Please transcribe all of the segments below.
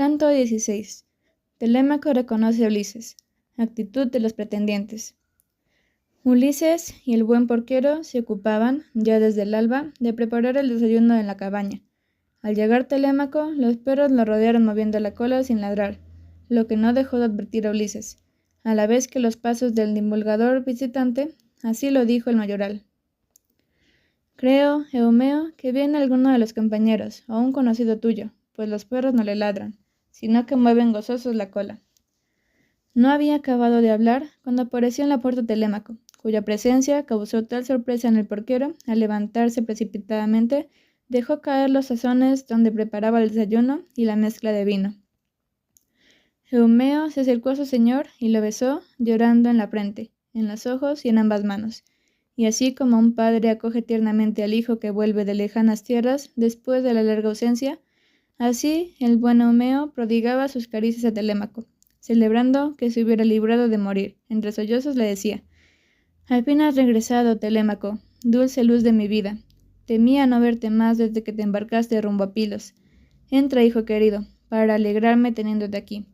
Canto 16. Telémaco reconoce a Ulises. Actitud de los pretendientes. Ulises y el buen porquero se ocupaban, ya desde el alba, de preparar el desayuno en la cabaña. Al llegar Telémaco, los perros lo rodearon moviendo la cola sin ladrar, lo que no dejó de advertir a Ulises, a la vez que los pasos del divulgador visitante. Así lo dijo el mayoral. Creo, Eumeo, que viene alguno de los compañeros, o un conocido tuyo, pues los perros no le ladran, sino que mueven gozosos la cola. No había acabado de hablar cuando apareció en la puerta Telémaco, cuya presencia causó tal sorpresa en el porquero. Al levantarse precipitadamente, dejó caer los sazones donde preparaba el desayuno y la mezcla de vino. Eumeo se acercó a su señor y lo besó, llorando en la frente, en los ojos y en ambas manos. Y así como un padre acoge tiernamente al hijo que vuelve de lejanas tierras después de la larga ausencia, así el buen Eumeo prodigaba sus caricias a Telémaco, celebrando que se hubiera librado de morir. Entre sollozos le decía: «Al fin has regresado, Telémaco, dulce luz de mi vida. Temía no verte más desde que te embarcaste rumbo a Pilos. Entra, hijo querido, para alegrarme teniéndote aquí.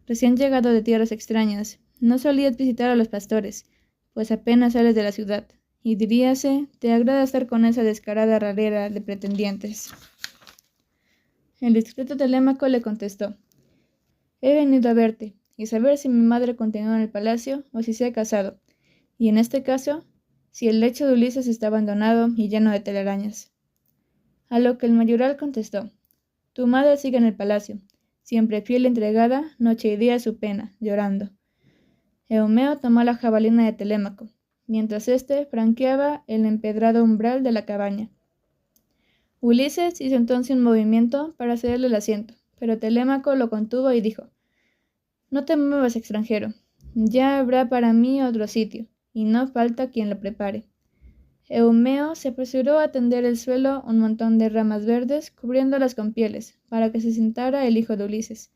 Recién llegado de tierras extrañas, no solías visitar a los pastores, pues apenas sales de la ciudad, y diríase, te agrada estar con esa descarada rarera de pretendientes». El discreto Telémaco le contestó: «He venido a verte y saber si mi madre continúa en el palacio o si se ha casado, y en este caso, si el lecho de Ulises está abandonado y lleno de telarañas». A lo que el mayoral contestó: «Tu madre sigue en el palacio, siempre fiel y entregada, noche y día a su pena, llorando». Eumeo tomó la jabalina de Telémaco, mientras éste franqueaba el empedrado umbral de la cabaña. Ulises hizo entonces un movimiento para cederle el asiento, pero Telémaco lo contuvo y dijo: «No te muevas, extranjero, ya habrá para mí otro sitio, y no falta quien lo prepare». Eumeo se apresuró a tender el suelo un montón de ramas verdes, cubriéndolas con pieles, para que se sentara el hijo de Ulises.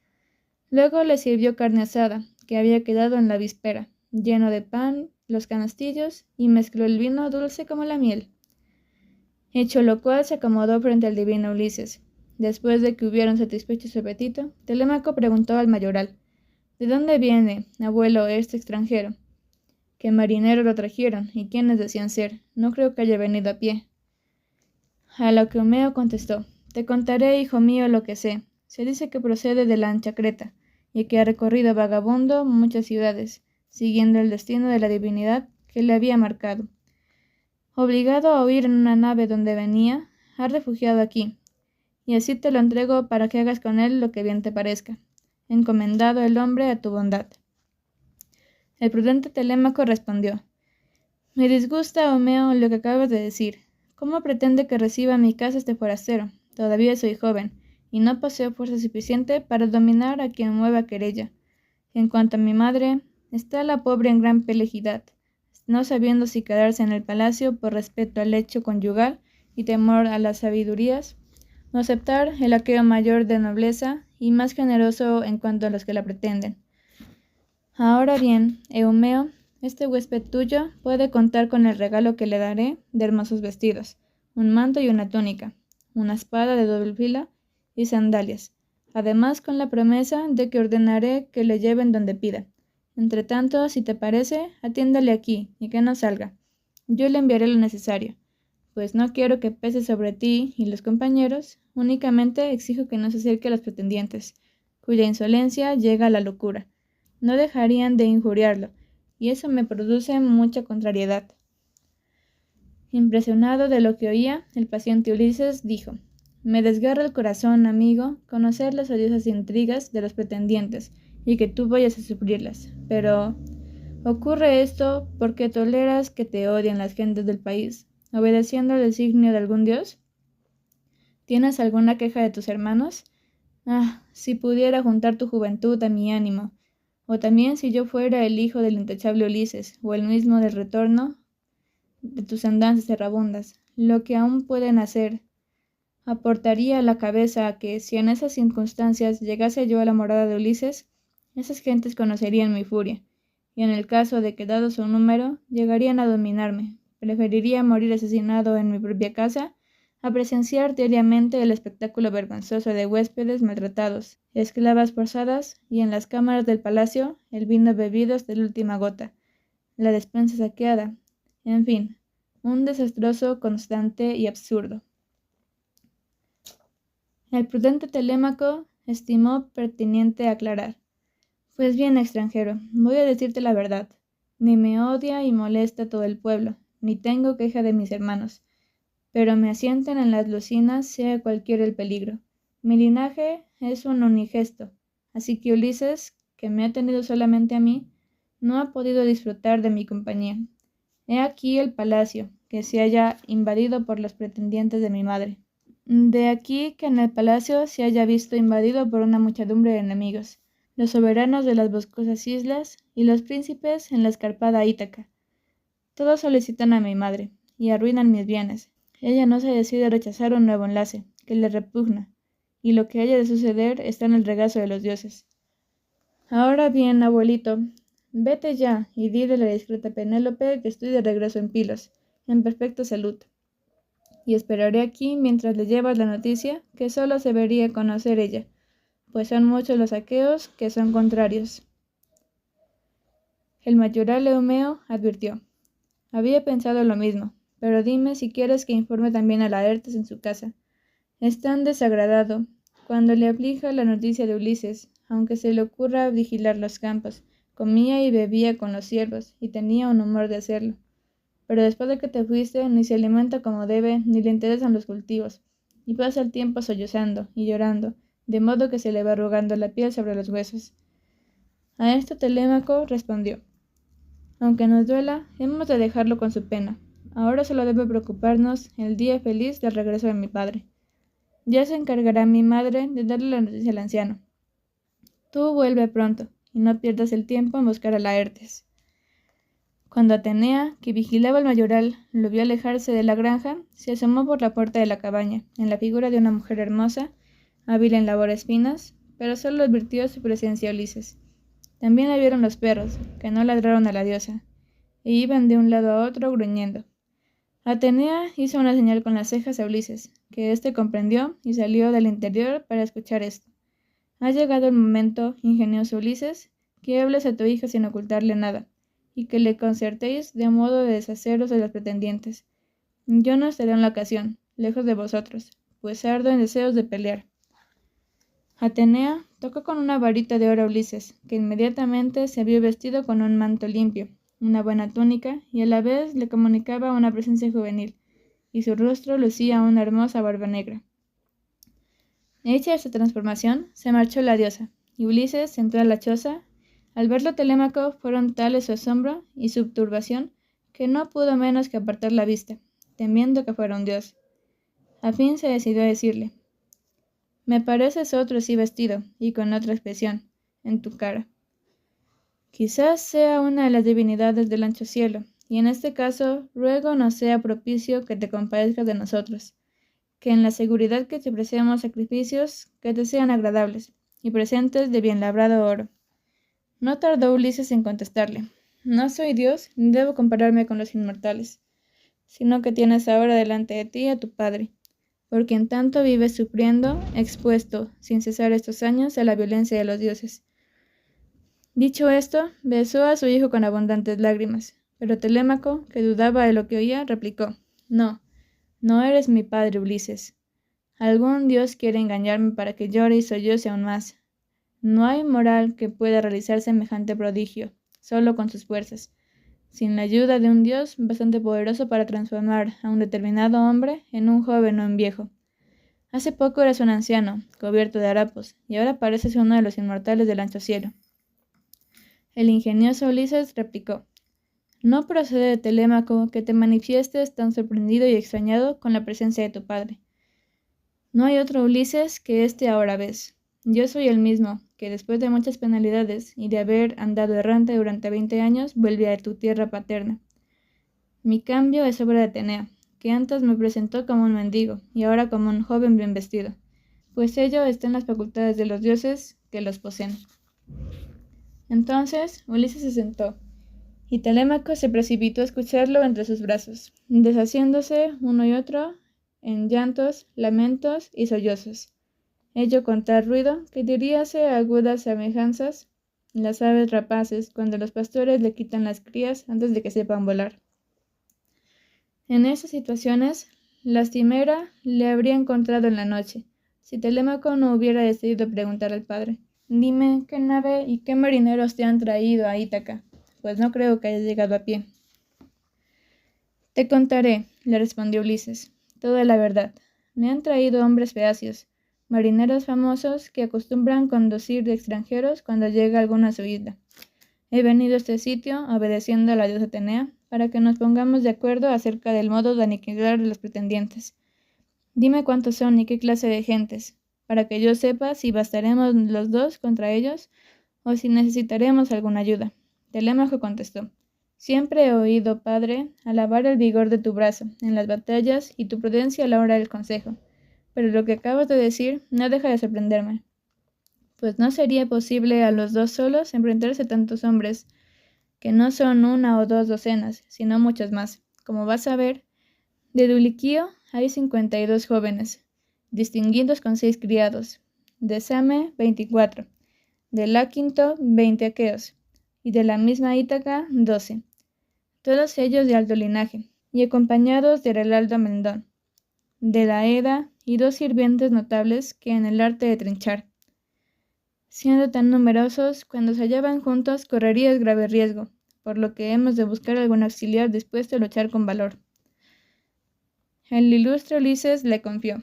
Luego le sirvió carne asada, que había quedado en la víspera, lleno de pan, los canastillos, y mezcló el vino dulce como la miel. Hecho lo cual, se acomodó frente al divino Ulises. Después de que hubieron satisfecho su apetito, Telémaco preguntó al mayoral: «¿De dónde viene, abuelo, este extranjero? ¿Qué marineros lo trajeron y quiénes decían ser? No creo que haya venido a pie». A lo que Eumeo contestó: «Te contaré, hijo mío, lo que sé. Se dice que procede de la ancha Creta, y que ha recorrido vagabundo muchas ciudades, siguiendo el destino de la divinidad que le había marcado. Obligado a huir en una nave donde venía, ha refugiado aquí, y así te lo entrego para que hagas con él lo que bien te parezca, encomendado el hombre a tu bondad». El prudente Telémaco respondió: «Me disgusta, Eumeo, lo que acabas de decir. ¿Cómo pretende que reciba en mi casa este forastero? Todavía soy joven, y no poseo fuerza suficiente para dominar a quien mueva querella. En cuanto a mi madre, está la pobre en gran perplejidad, no sabiendo si quedarse en el palacio por respeto al lecho conyugal y temor a las sabidurías, o aceptar el aqueo mayor de nobleza y más generoso en cuanto a los que la pretenden. Ahora bien, Eumeo, este huésped tuyo puede contar con el regalo que le daré de hermosos vestidos, un manto y una túnica, una espada de doble filo y sandalias, además con la promesa de que ordenaré que le lleven donde pida. Entretanto, si te parece, atiéndale aquí y que no salga. Yo le enviaré lo necesario, pues no quiero que pese sobre ti y los compañeros. Únicamente exijo que no se acerque a los pretendientes, cuya insolencia llega a la locura. No dejarían de injuriarlo, y eso me produce mucha contrariedad». Impresionado de lo que oía, el paciente Ulises dijo: «Me desgarra el corazón, amigo, conocer las odiosas intrigas de los pretendientes y que tú vayas a sufrirlas. Pero, ¿ocurre esto porque toleras que te odien las gentes del país, obedeciendo el designio de algún dios? ¿Tienes alguna queja de tus hermanos? Ah, si pudiera juntar tu juventud a mi ánimo, o también si yo fuera el hijo del intachable Ulises, o el mismo del retorno de tus andanzas errabundas, lo que aún pueden hacer aportaría a la cabeza a que, si en esas circunstancias llegase yo a la morada de Ulises, esas gentes conocerían mi furia, y en el caso de que, dado su número, llegarían a dominarme. Preferiría morir asesinado en mi propia casa a presenciar diariamente el espectáculo vergonzoso de huéspedes maltratados, esclavas forzadas y en las cámaras del palacio el vino bebido hasta la última gota, la despensa saqueada, en fin, un desastroso constante y absurdo. El prudente Telémaco estimó pertinente aclarar. Pues bien, extranjero, voy a decirte la verdad. Ni me odia y molesta todo el pueblo, ni tengo queja de mis hermanos, pero me asientan en las lucinas sea cualquiera el peligro. Mi linaje es un unigesto, así que Ulises, que me ha tenido solamente a mí, no ha podido disfrutar de mi compañía. He aquí el palacio, que se haya invadido por los pretendientes de mi madre. De aquí que en el palacio se haya visto invadido por una muchedumbre de enemigos, los soberanos de las boscosas islas y los príncipes en la escarpada Ítaca. Todos solicitan a mi madre y arruinan mis bienes. Ella no se decide a rechazar un nuevo enlace, que le repugna, y lo que haya de suceder está en el regazo de los dioses. Ahora bien, abuelito, vete ya y dile a la discreta Penélope que estoy de regreso en Pilos, en perfecta salud. Y esperaré aquí mientras le llevas la noticia que solo se vería conocer ella, pues son muchos los aqueos que son contrarios. El mayoral Eumeo advirtió: había pensado lo mismo, pero dime si quieres que informe también a Laertes en su casa. Es tan desagradado cuando le aflija la noticia de Ulises, aunque se le ocurra vigilar los campos, comía y bebía con los siervos, y tenía un humor de hacerlo. Pero después de que te fuiste, ni se alimenta como debe, ni le interesan los cultivos, y pasa el tiempo sollozando y llorando, de modo que se le va arrugando la piel sobre los huesos. A esto Telémaco respondió: aunque nos duela, hemos de dejarlo con su pena. Ahora solo debe preocuparnos el día feliz del regreso de mi padre. Ya se encargará mi madre de darle la noticia al anciano. Tú vuelve pronto, y no pierdas el tiempo en buscar a Laertes. Cuando Atenea, que vigilaba al mayoral, lo vio alejarse de la granja, se asomó por la puerta de la cabaña, en la figura de una mujer hermosa, hábil en labores finas, pero solo advirtió su presencia a Ulises. También la vieron los perros, que no ladraron a la diosa, e iban de un lado a otro gruñendo. Atenea hizo una señal con las cejas a Ulises, que éste comprendió y salió del interior para escuchar esto. Ha llegado el momento, ingenioso Ulises, que hables a tu hija sin ocultarle nada, y que le concertéis de modo de deshaceros de los pretendientes. Yo no estaré en la ocasión, lejos de vosotros, pues ardo en deseos de pelear. Atenea tocó con una varita de oro a Ulises, que inmediatamente se vio vestido con un manto limpio, una buena túnica, y a la vez le comunicaba una presencia juvenil, y su rostro lucía una hermosa barba negra. Hecha esta transformación, se marchó la diosa, y Ulises entró a la choza. Al verlo Telémaco fueron tales su asombro y su turbación que no pudo menos que apartar la vista, temiendo que fuera un dios. A fin se decidió a decirle: me pareces otro así vestido, y con otra expresión, en tu cara. Quizás sea una de las divinidades del ancho cielo, y en este caso ruego nos sea propicio que te compadezcas de nosotros, que en la seguridad que te ofrecemos sacrificios que te sean agradables, y presentes de bien labrado oro. No tardó Ulises en contestarle: no soy Dios, ni debo compararme con los inmortales, sino que tienes ahora delante de ti a tu padre, por quien tanto vives sufriendo, expuesto, sin cesar estos años, a la violencia de los dioses. Dicho esto, besó a su hijo con abundantes lágrimas, pero Telémaco, que dudaba de lo que oía, replicó: no, no eres mi padre, Ulises. Algún dios quiere engañarme para que llore y solloce aún más. No hay moral que pueda realizar semejante prodigio, solo con sus fuerzas, sin la ayuda de un dios bastante poderoso para transformar a un determinado hombre en un joven o en viejo. Hace poco eras un anciano, cubierto de harapos, y ahora pareces uno de los inmortales del ancho cielo. El ingenioso Ulises replicó: no procede de Telémaco que te manifiestes tan sorprendido y extrañado con la presencia de tu padre. No hay otro Ulises que este ahora ves. Yo soy el mismo, que después de muchas penalidades y de haber andado errante durante 20 años, vuelve a tu tierra paterna. Mi cambio es obra de Atenea, que antes me presentó como un mendigo y ahora como un joven bien vestido, pues ello está en las facultades de los dioses que los poseen. Entonces Ulises se sentó, y Telémaco se precipitó a escucharlo entre sus brazos, deshaciéndose uno y otro en llantos, lamentos y sollozos. Ello con tal ruido que diríase agudas semejanzas las aves rapaces cuando los pastores le quitan las crías antes de que sepan volar. En esas situaciones, lastimera le habría encontrado en la noche, si Telémaco no hubiera decidido preguntar al padre: «Dime, ¿qué nave y qué marineros te han traído a Ítaca? Pues no creo que haya llegado a pie». «Te contaré», le respondió Ulises, «toda la verdad. Me han traído hombres feacios, marineros famosos que acostumbran conducir de extranjeros cuando llega alguno a su isla. He venido a este sitio, obedeciendo a la diosa Atenea, para que nos pongamos de acuerdo acerca del modo de aniquilar a los pretendientes. Dime cuántos son y qué clase de gentes, para que yo sepa si bastaremos los dos contra ellos o si necesitaremos alguna ayuda». Telémaco contestó: «Siempre he oído, padre, alabar el vigor de tu brazo en las batallas y tu prudencia a la hora del consejo, pero lo que acabas de decir no deja de sorprenderme, pues no sería posible a los dos solos enfrentarse tantos hombres, que no son 1 o 2 docenas, sino muchos más. Como vas a ver, de Duliquio hay 52 jóvenes, distinguidos con 6 criados, de Same 24, de Láquinto 20 aqueos, y de la misma Ítaca 12, todos ellos de alto linaje, y acompañados de Heraldo Mendón, de la Eda, y 2 sirvientes notables que en el arte de trinchar. Siendo tan numerosos, cuando se hallaban juntos correrías grave riesgo, por lo que hemos de buscar algún auxiliar dispuesto a luchar con valor». El ilustre Ulises le confió: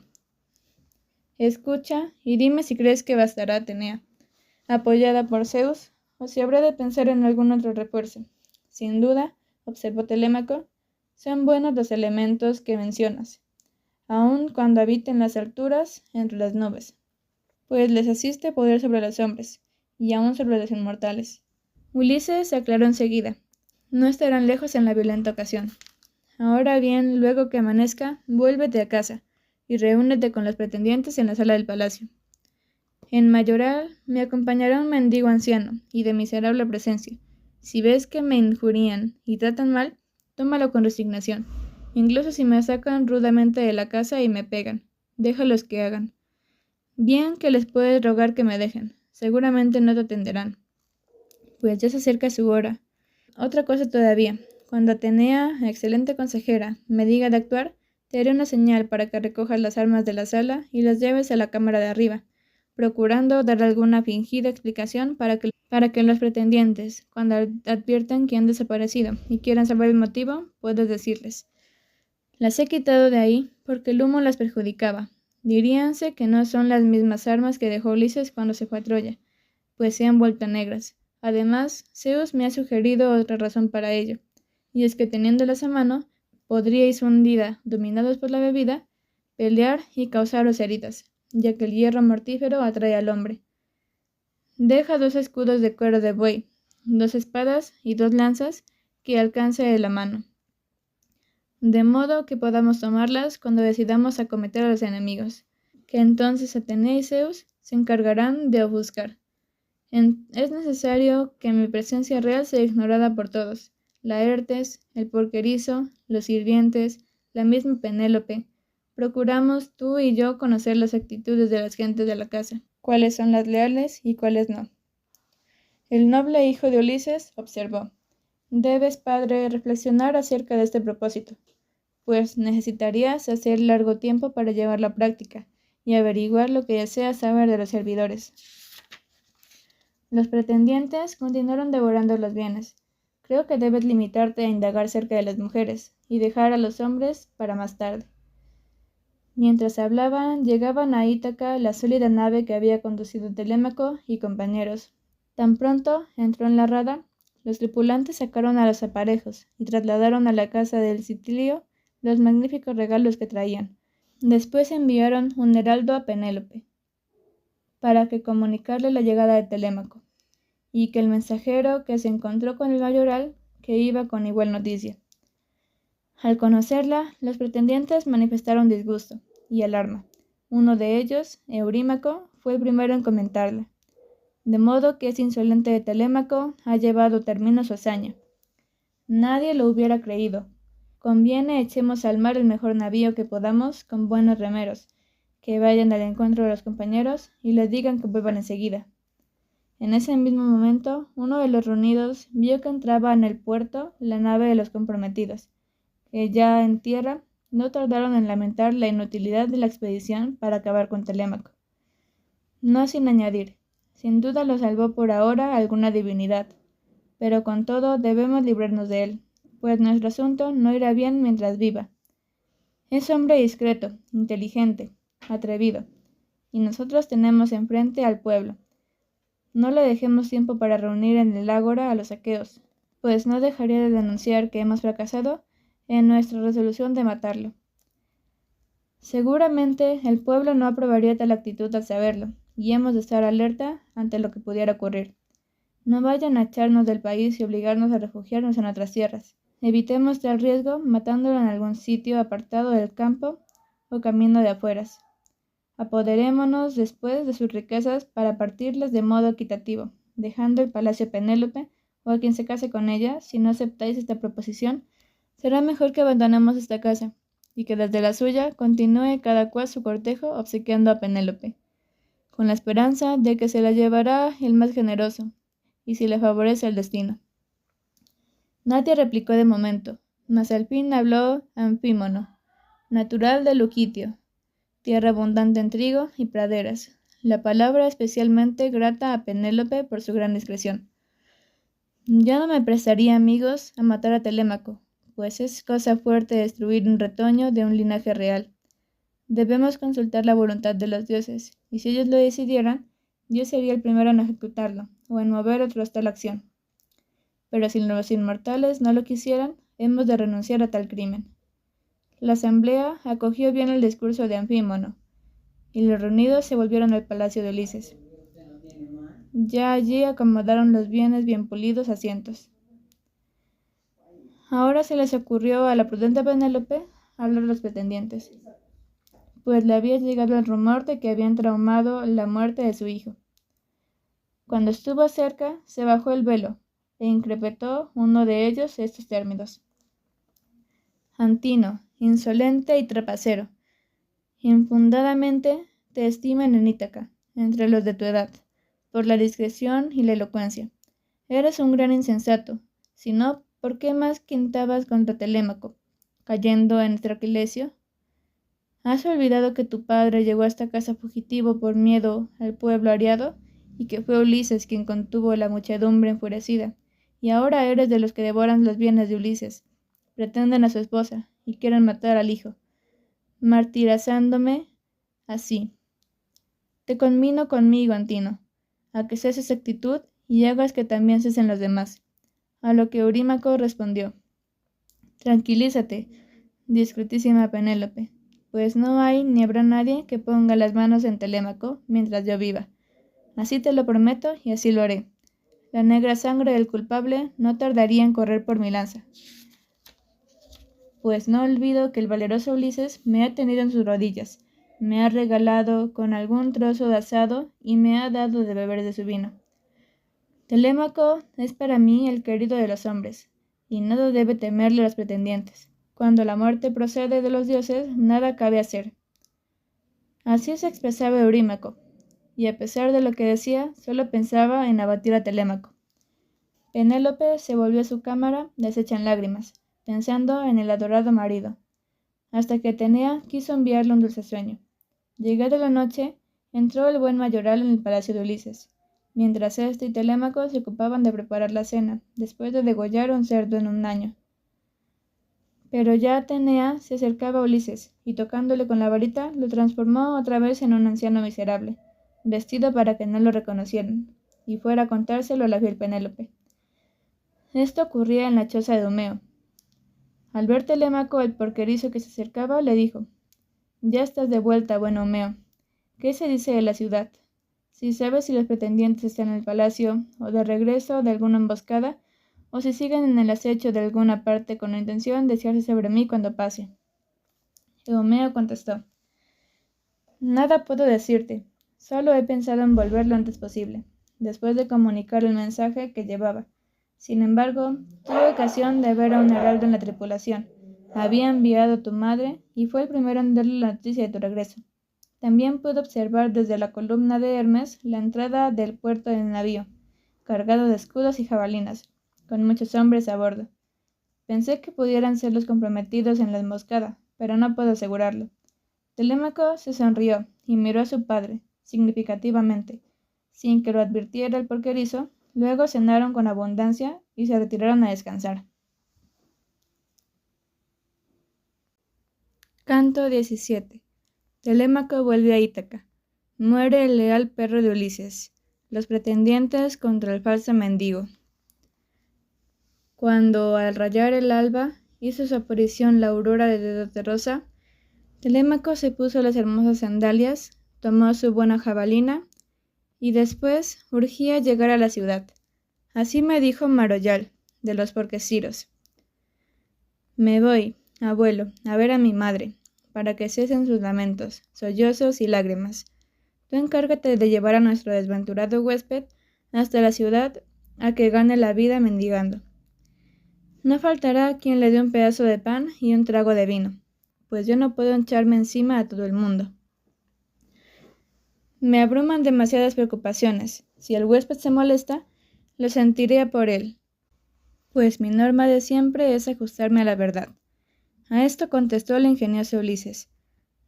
«Escucha y dime si crees que bastará Atenea, apoyada por Zeus, o si habrá de pensar en algún otro refuerzo. Sin duda, observó Telémaco, son buenos los elementos que mencionas, aun cuando habiten las alturas entre las nubes, pues les asiste poder sobre los hombres, y aun sobre los inmortales». Ulises se aclaró enseguida: no estarán lejos en la violenta ocasión. Ahora bien, luego que amanezca, vuélvete a casa, y reúnete con los pretendientes en la sala del palacio. En mayoral me acompañará un mendigo anciano y de miserable presencia. Si ves que me injurian y tratan mal, tómalo con resignación. Incluso si me sacan rudamente de la casa y me pegan, déjalos que hagan. Bien que les puedes rogar que me dejen, seguramente no te atenderán, pues ya se acerca su hora. Otra cosa todavía, cuando Atenea, excelente consejera, me diga de actuar, te haré una señal para que recojas las armas de la sala y las lleves a la cámara de arriba, procurando dar alguna fingida explicación para que los pretendientes, cuando adviertan que han desaparecido y quieran saber el motivo, puedas decirles: «Las he quitado de ahí porque el humo las perjudicaba. Diríanse que no son las mismas armas que dejó Ulises cuando se fue a Troya, pues se han vuelto negras. Además, Zeus me ha sugerido otra razón para ello, y es que teniéndolas a mano, podríais un día, dominados por la bebida, pelear y causaros heridas, ya que el hierro mortífero atrae al hombre. Deja 2 escudos de cuero de buey, 2 espadas y 2 lanzas que alcance de la mano, de modo que podamos tomarlas cuando decidamos acometer a los enemigos, que entonces Atenea y Zeus se encargarán de ofuscar. Es necesario que mi presencia real sea ignorada por todos: Laertes, el porquerizo, los sirvientes, la misma Penélope. Procuramos tú y yo conocer las actitudes de las gentes de la casa, cuáles son las leales y cuáles no». El noble hijo de Ulises observó: «Debes, padre, reflexionar acerca de este propósito, pues necesitarías hacer largo tiempo para llevarlo a práctica y averiguar lo que deseas saber de los servidores». Los pretendientes continuaron devorando los bienes. «Creo que debes limitarte a indagar cerca de las mujeres y dejar a los hombres para más tarde». Mientras hablaban, llegaban a Ítaca la sólida nave que había conducido Telémaco y compañeros. Tan pronto entró en la rada, los tripulantes sacaron a los aparejos y trasladaron a la casa del Citilio los magníficos regalos que traían. Después enviaron un heraldo a Penélope, para que comunicarle la llegada de Telémaco, y que el mensajero que se encontró con el mayoral que iba con igual noticia. Al conocerla, los pretendientes manifestaron disgusto y alarma. Uno de ellos, Eurímaco, fue el primero en comentarla, de modo que ese insolente de Telémaco ha llevado término su hazaña. Nadie lo hubiera creído, Conviene echemos al mar el mejor navío que podamos con buenos remeros, que vayan al encuentro de los compañeros y les digan que vuelvan enseguida. En ese mismo momento, uno de los reunidos vio que entraba en el puerto la nave de los comprometidos, que ya en tierra no tardaron en lamentar la inutilidad de la expedición para acabar con Telémaco. No sin añadir, sin duda lo salvó por ahora alguna divinidad, pero con todo debemos librarnos de él, pues nuestro asunto no irá bien mientras viva. Es hombre discreto, inteligente, atrevido, y nosotros tenemos enfrente al pueblo. No le dejemos tiempo para reunir en el ágora a los aqueos, pues no dejaría de denunciar que hemos fracasado en nuestra resolución de matarlo. Seguramente el pueblo no aprobaría tal actitud al saberlo, y hemos de estar alerta ante lo que pudiera ocurrir. No vayan a echarnos del país y obligarnos a refugiarnos en otras tierras. Evitemos tal riesgo matándolo en algún sitio apartado del campo o camino de afueras. Apoderémonos después de sus riquezas para partirlas de modo equitativo, dejando el palacio a Penélope o a quien se case con ella. Si no aceptáis esta proposición, será mejor que abandonemos esta casa, y que desde la suya continúe cada cual su cortejo obsequiando a Penélope, con la esperanza de que se la llevará el más generoso, y si le favorece el destino. Nadie replicó de momento, mas al fin habló Anfímono, natural de Luquitio, tierra abundante en trigo y praderas, la palabra especialmente grata a Penélope por su gran discreción. Yo no me prestaría, amigos, a matar a Telémaco, pues es cosa fuerte destruir un retoño de un linaje real. Debemos consultar la voluntad de los dioses, y si ellos lo decidieran, yo sería el primero en ejecutarlo, o en mover otra tal acción. Pero si los inmortales no lo quisieran, hemos de renunciar a tal crimen. La asamblea acogió bien el discurso de Anfímono, y los reunidos se volvieron al palacio de Ulises. Ya allí acomodaron los bienes bien pulidos asientos. Ahora se les ocurrió a la prudente Penélope hablar a los pretendientes, pues le había llegado el rumor de que habían tramado la muerte de su hijo. Cuando estuvo cerca, se bajó el velo, e increpó uno de ellos estos términos: Antino, insolente y trapacero, infundadamente te estiman en Ítaca, entre los de tu edad, por la discreción y la elocuencia. Eres un gran insensato, si no, ¿por qué más quintabas contra Telémaco, cayendo en Traquilesio? ¿Has olvidado que tu padre llegó a esta casa fugitivo por miedo al pueblo ariado, y que fue Ulises quien contuvo la muchedumbre enfurecida? Y ahora eres de los que devoran los bienes de Ulises, pretenden a su esposa, y quieren matar al hijo, martirizándome así. Te conmino conmigo, Antino, a que ceses esa actitud y hagas que también cesen los demás. A lo que Eurímaco respondió: Tranquilízate, discretísima Penélope, pues no hay ni habrá nadie que ponga las manos en Telémaco mientras yo viva. Así te lo prometo y así lo haré. La negra sangre del culpable no tardaría en correr por mi lanza, pues no olvido que el valeroso Ulises me ha tenido en sus rodillas, me ha regalado con algún trozo de asado y me ha dado de beber de su vino. Telémaco es para mí el querido de los hombres, y nada debe temerle a los pretendientes. Cuando la muerte procede de los dioses, nada cabe hacer. Así se expresaba Eurímaco, y a pesar de lo que decía, solo pensaba en abatir a Telémaco. Penélope se volvió a su cámara, deshecha en lágrimas, pensando en el adorado marido, hasta que Atenea quiso enviarle un dulce sueño. Llegada la noche, entró el buen mayoral en el palacio de Ulises, mientras éste y Telémaco se ocupaban de preparar la cena, después de degollar un cerdo en un año. Pero ya Atenea se acercaba a Ulises, y tocándole con la varita, lo transformó otra vez en un anciano miserable, vestido para que no lo reconocieran, y fuera a contárselo a la fiel Penélope. Esto ocurría en la choza de Eumeo. Al ver Telémaco el porquerizo que se acercaba, le dijo: Ya estás de vuelta, buen Eumeo. ¿Qué se dice de la ciudad? Si sabes si los pretendientes están en el palacio, o de regreso de alguna emboscada, o si siguen en el acecho de alguna parte con la intención de echarse sobre mí cuando pase. Eumeo contestó: Nada puedo decirte, solo he pensado en volver lo antes posible, después de comunicar el mensaje que llevaba. Sin embargo, tuve ocasión de ver a un heraldo en la tripulación, había enviado tu madre y fue el primero en darle la noticia de tu regreso. También pude observar desde la columna de Hermes la entrada del puerto del navío, cargado de escudos y jabalinas, con muchos hombres a bordo. Pensé que pudieran ser los comprometidos en la emboscada, pero no puedo asegurarlo. Telémaco se sonrió y miró a su padre, significativamente, sin que lo advirtiera el porquerizo. Luego cenaron con abundancia y se retiraron a descansar. Canto 17. Telémaco vuelve a Ítaca. Muere el leal perro de Ulises. Los pretendientes contra el falso mendigo. Cuando al rayar el alba hizo su aparición la aurora de dedos de rosa, Telémaco se puso las hermosas sandalias, tomó su buena jabalina y después urgía llegar a la ciudad. Así me dijo Maroyal, de los Porquesiros: me voy, abuelo, a ver a mi madre, para que cesen sus lamentos, sollozos y lágrimas. Tú encárgate de llevar a nuestro desventurado huésped hasta la ciudad, a que gane la vida mendigando. No faltará quien le dé un pedazo de pan y un trago de vino, pues yo no puedo echarme encima a todo el mundo. Me abruman demasiadas preocupaciones. Si el huésped se molesta, lo sentiré por él, pues mi norma de siempre es ajustarme a la verdad. A esto contestó el ingenioso Ulises: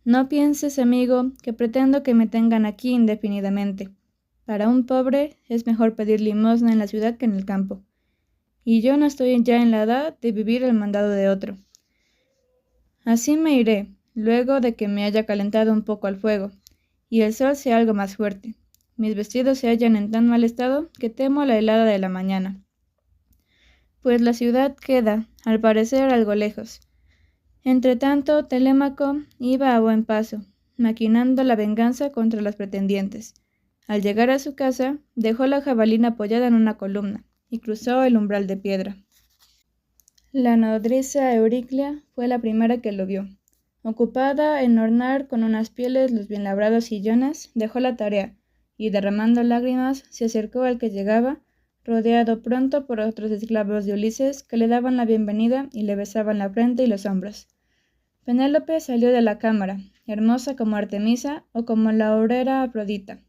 no pienses, amigo, que pretendo que me tengan aquí indefinidamente. Para un pobre es mejor pedir limosna en la ciudad que en el campo, y yo no estoy ya en la edad de vivir al mandado de otro. Así me iré, luego de que me haya calentado un poco al fuego, y el sol sea algo más fuerte. Mis vestidos se hallan en tan mal estado que temo la helada de la mañana, pues la ciudad queda, al parecer, algo lejos. Entretanto, Telémaco iba a buen paso, maquinando la venganza contra los pretendientes. Al llegar a su casa, dejó la jabalina apoyada en una columna y cruzó el umbral de piedra. La nodriza Euriclea fue la primera que lo vio. Ocupada en ornar con unas pieles los bien labrados sillones, dejó la tarea y, derramando lágrimas, se acercó al que llegaba, rodeado pronto por otros esclavos de Ulises que le daban la bienvenida y le besaban la frente y los hombros. Penélope salió de la cámara, hermosa como Artemisa o como la obrera Afrodita,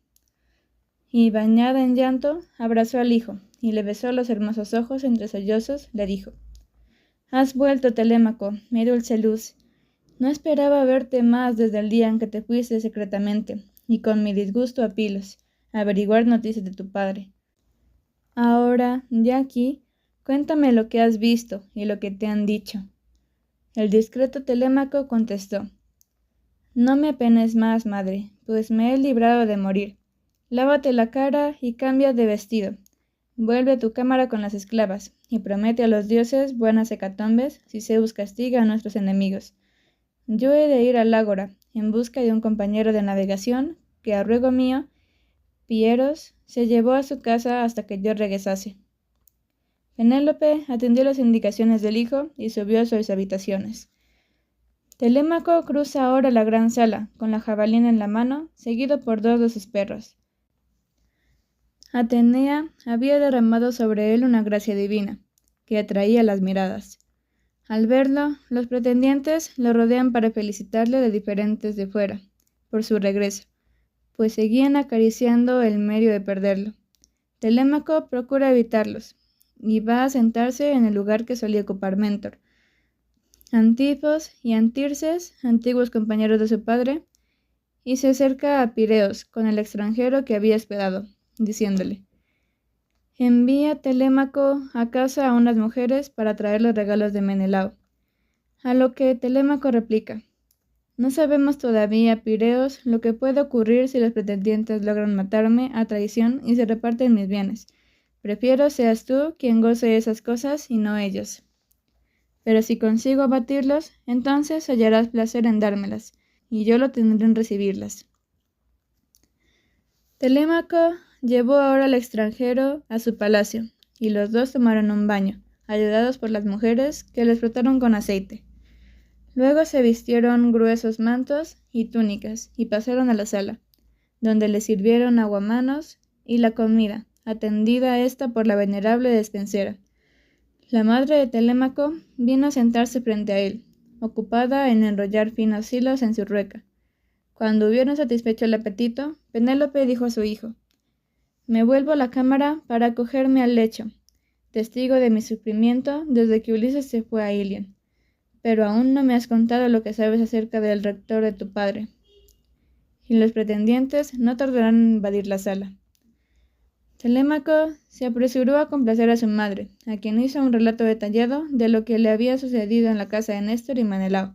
y, bañada en llanto, abrazó al hijo y le besó los hermosos ojos entre sollozos. Le dijo: has vuelto, Telémaco, mi dulce luz. No esperaba verte más desde el día en que te fuiste secretamente, y con mi disgusto a Pilos, a averiguar noticias de tu padre. Ahora, ya aquí, cuéntame lo que has visto y lo que te han dicho. El discreto Telémaco contestó: no me apenes más, madre, pues me he librado de morir. Lávate la cara y cambia de vestido. Vuelve a tu cámara con las esclavas, y promete a los dioses buenas hecatombes si Zeus castiga a nuestros enemigos. Yo he de ir al ágora, en busca de un compañero de navegación que, a ruego mío, Pieros se llevó a su casa hasta que yo regresase. Penélope atendió las indicaciones del hijo y subió a sus habitaciones. Telémaco cruza ahora la gran sala, con la jabalina en la mano, seguido por dos de sus perros. Atenea había derramado sobre él una gracia divina, que atraía las miradas. Al verlo, los pretendientes lo rodean para felicitarle de diferentes de fuera, por su regreso, pues seguían acariciando el medio de perderlo. Telémaco procura evitarlos, y va a sentarse en el lugar que solía ocupar Mentor. Antifos y Antirces, antiguos compañeros de su padre, y se acerca a Pireos con el extranjero que había hospedado, diciéndole: envía Telémaco a casa a unas mujeres para traer los regalos de Menelao. A lo que Telémaco replica: no sabemos todavía, Pireos, lo que puede ocurrir si los pretendientes logran matarme a traición y se reparten mis bienes. Prefiero seas tú quien goce esas cosas y no ellos. Pero si consigo abatirlos, entonces hallarás placer en dármelas, y yo lo tendré en recibirlas. Telémaco llevó ahora al extranjero a su palacio, y los dos tomaron un baño, ayudados por las mujeres que les frotaron con aceite. Luego se vistieron gruesos mantos y túnicas y pasaron a la sala, donde les sirvieron aguamanos y la comida, atendida ésta por la venerable despensera. La madre de Telémaco vino a sentarse frente a él, ocupada en enrollar finos hilos en su rueca. Cuando hubieron satisfecho el apetito, Penélope dijo a su hijo: «Me vuelvo a la cámara para acogerme al lecho, testigo de mi sufrimiento desde que Ulises se fue a Ilion. Pero aún no me has contado lo que sabes acerca del rector de tu padre». Y los pretendientes no tardarán en invadir la sala. Telémaco se apresuró a complacer a su madre, a quien hizo un relato detallado de lo que le había sucedido en la casa de Néstor y Menelao.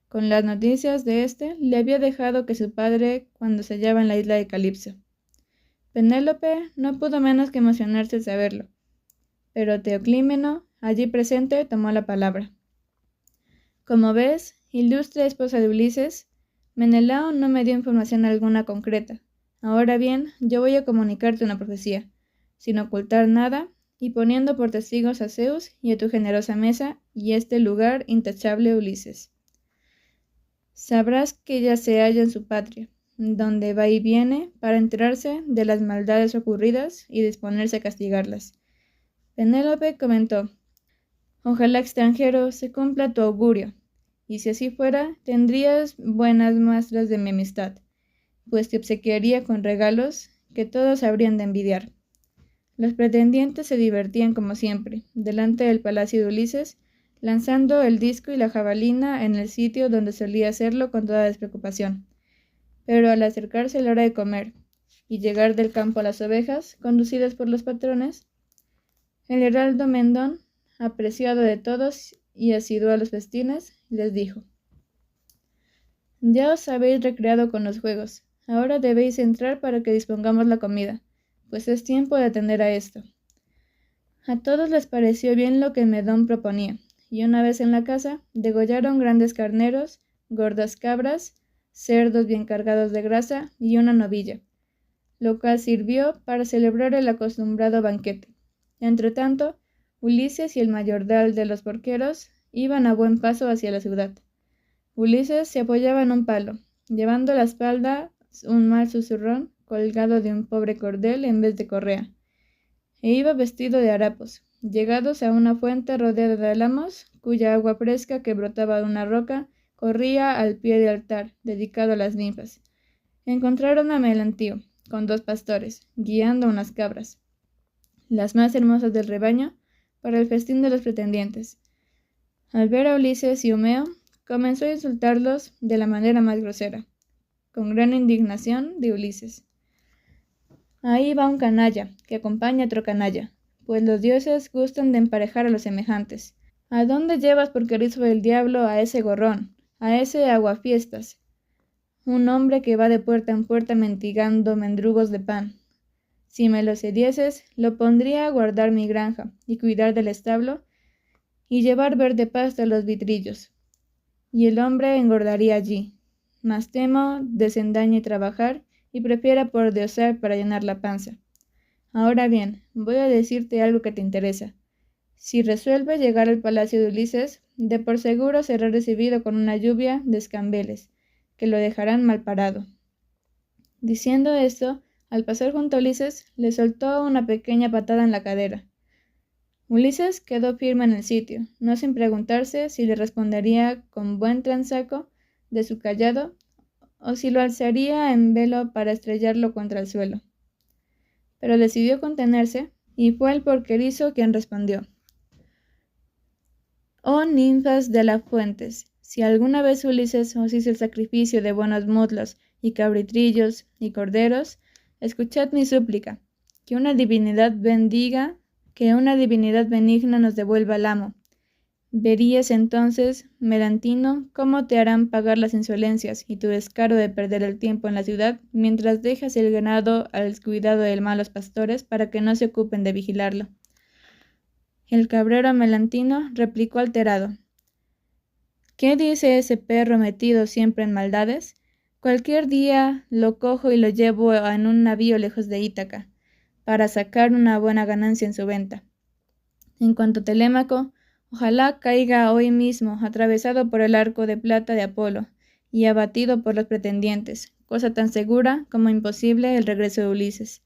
Con las noticias de éste, le había dejado que su padre cuando se hallaba en la isla de Calipso. Penélope no pudo menos que emocionarse al saberlo, pero Teoclímeno, allí presente, tomó la palabra. «Como ves, ilustre esposa de Ulises, Menelao no me dio información alguna concreta. Ahora bien, yo voy a comunicarte una profecía, sin ocultar nada, y poniendo por testigos a Zeus y a tu generosa mesa y este lugar intachable Ulises. Sabrás que ella se halla en su patria, donde va y viene para enterarse de las maldades ocurridas y disponerse a castigarlas». Penélope comentó: «Ojalá, extranjero, se cumpla tu augurio, y si así fuera, tendrías buenas muestras de mi amistad, pues te obsequiaría con regalos que todos habrían de envidiar». Los pretendientes se divertían como siempre, delante del palacio de Ulises, lanzando el disco y la jabalina en el sitio donde solía hacerlo con toda despreocupación. Pero al acercarse la hora de comer y llegar del campo a las ovejas, conducidas por los patrones, el heraldo Mendón, apreciado de todos y asiduo a los festines, les dijo: «Ya os habéis recreado con los juegos, ahora debéis entrar para que dispongamos la comida, pues es tiempo de atender a esto». A todos les pareció bien lo que Medón proponía, y una vez en la casa, degollaron grandes carneros, gordas cabras, cerdos bien cargados de grasa y una novilla, lo cual sirvió para celebrar el acostumbrado banquete. Entretanto, Ulises y el mayordal de los porqueros iban a buen paso hacia la ciudad. Ulises se apoyaba en un palo, llevando a la espalda un mal susurrón colgado de un pobre cordel en vez de correa, e iba vestido de harapos. Llegados a una fuente rodeada de álamos, cuya agua fresca que brotaba de una roca corría al pie del altar dedicado a las ninfas, encontraron a Melantío con 2 pastores, guiando unas cabras, las más hermosas del rebaño, para el festín de los pretendientes. Al ver a Ulises y Eumeo, comenzó a insultarlos de la manera más grosera, con gran indignación de Ulises: «Ahí va un canalla, que acompaña a otro canalla, pues los dioses gustan de emparejar a los semejantes. ¿A dónde llevas por querizo del diablo a ese gorrón, a ese aguafiestas? Un hombre que va de puerta en puerta mendigando mendrugos de pan. Si me lo cedieses, lo pondría a guardar mi granja y cuidar del establo y llevar verde pasto a los vitrillos, y el hombre engordaría allí. Mas temo desendañe trabajar y prefiera pordiosar para llenar la panza. Ahora bien, voy a decirte algo que te interesa. Si resuelve llegar al palacio de Ulises, de por seguro será recibido con una lluvia de escambeles, que lo dejarán mal parado». Diciendo esto, al pasar junto a Ulises, le soltó una pequeña patada en la cadera. Ulises quedó firme en el sitio, no sin preguntarse si le respondería con buen tranzaco de su cayado o si lo alzaría en velo para estrellarlo contra el suelo. Pero decidió contenerse, y fue el porquerizo quien respondió: «Oh ninfas de las fuentes, si alguna vez Ulises os hizo el sacrificio de buenos muslos y cabritrillos y corderos, escuchad mi súplica, que una divinidad benigna nos devuelva al amo. Verías entonces, Melantino, cómo te harán pagar las insolencias y tu descaro de perder el tiempo en la ciudad mientras dejas el ganado al cuidado de malos pastores para que no se ocupen de vigilarlo». El cabrero Melantino replicó alterado: «¿Qué dice ese perro metido siempre en maldades? Cualquier día lo cojo y lo llevo en un navío lejos de Ítaca, para sacar una buena ganancia en su venta. En cuanto a Telémaco, ojalá caiga hoy mismo atravesado por el arco de plata de Apolo y abatido por los pretendientes, cosa tan segura como imposible el regreso de Ulises».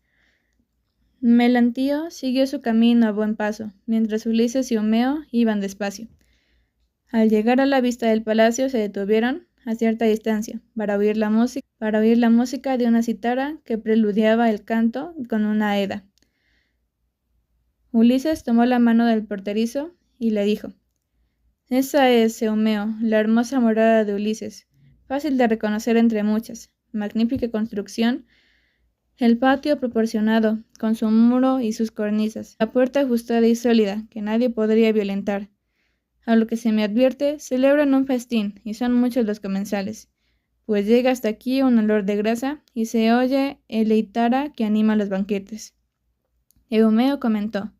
Melantío siguió su camino a buen paso, mientras Ulises y Eumeo iban despacio. Al llegar a la vista del palacio se detuvieron a cierta distancia para oír la música de una cítara que preludiaba el canto con una aeda. Ulises tomó la mano del porterizo y le dijo: «Esa es, Eumeo, la hermosa morada de Ulises, fácil de reconocer entre muchas, magnífica construcción, el patio proporcionado, con su muro y sus cornisas, la puerta ajustada y sólida, que nadie podría violentar. A lo que se me advierte, celebran un festín, y son muchos los comensales, pues llega hasta aquí un olor de grasa, y se oye el eítara que anima los banquetes». Eumeo comentó: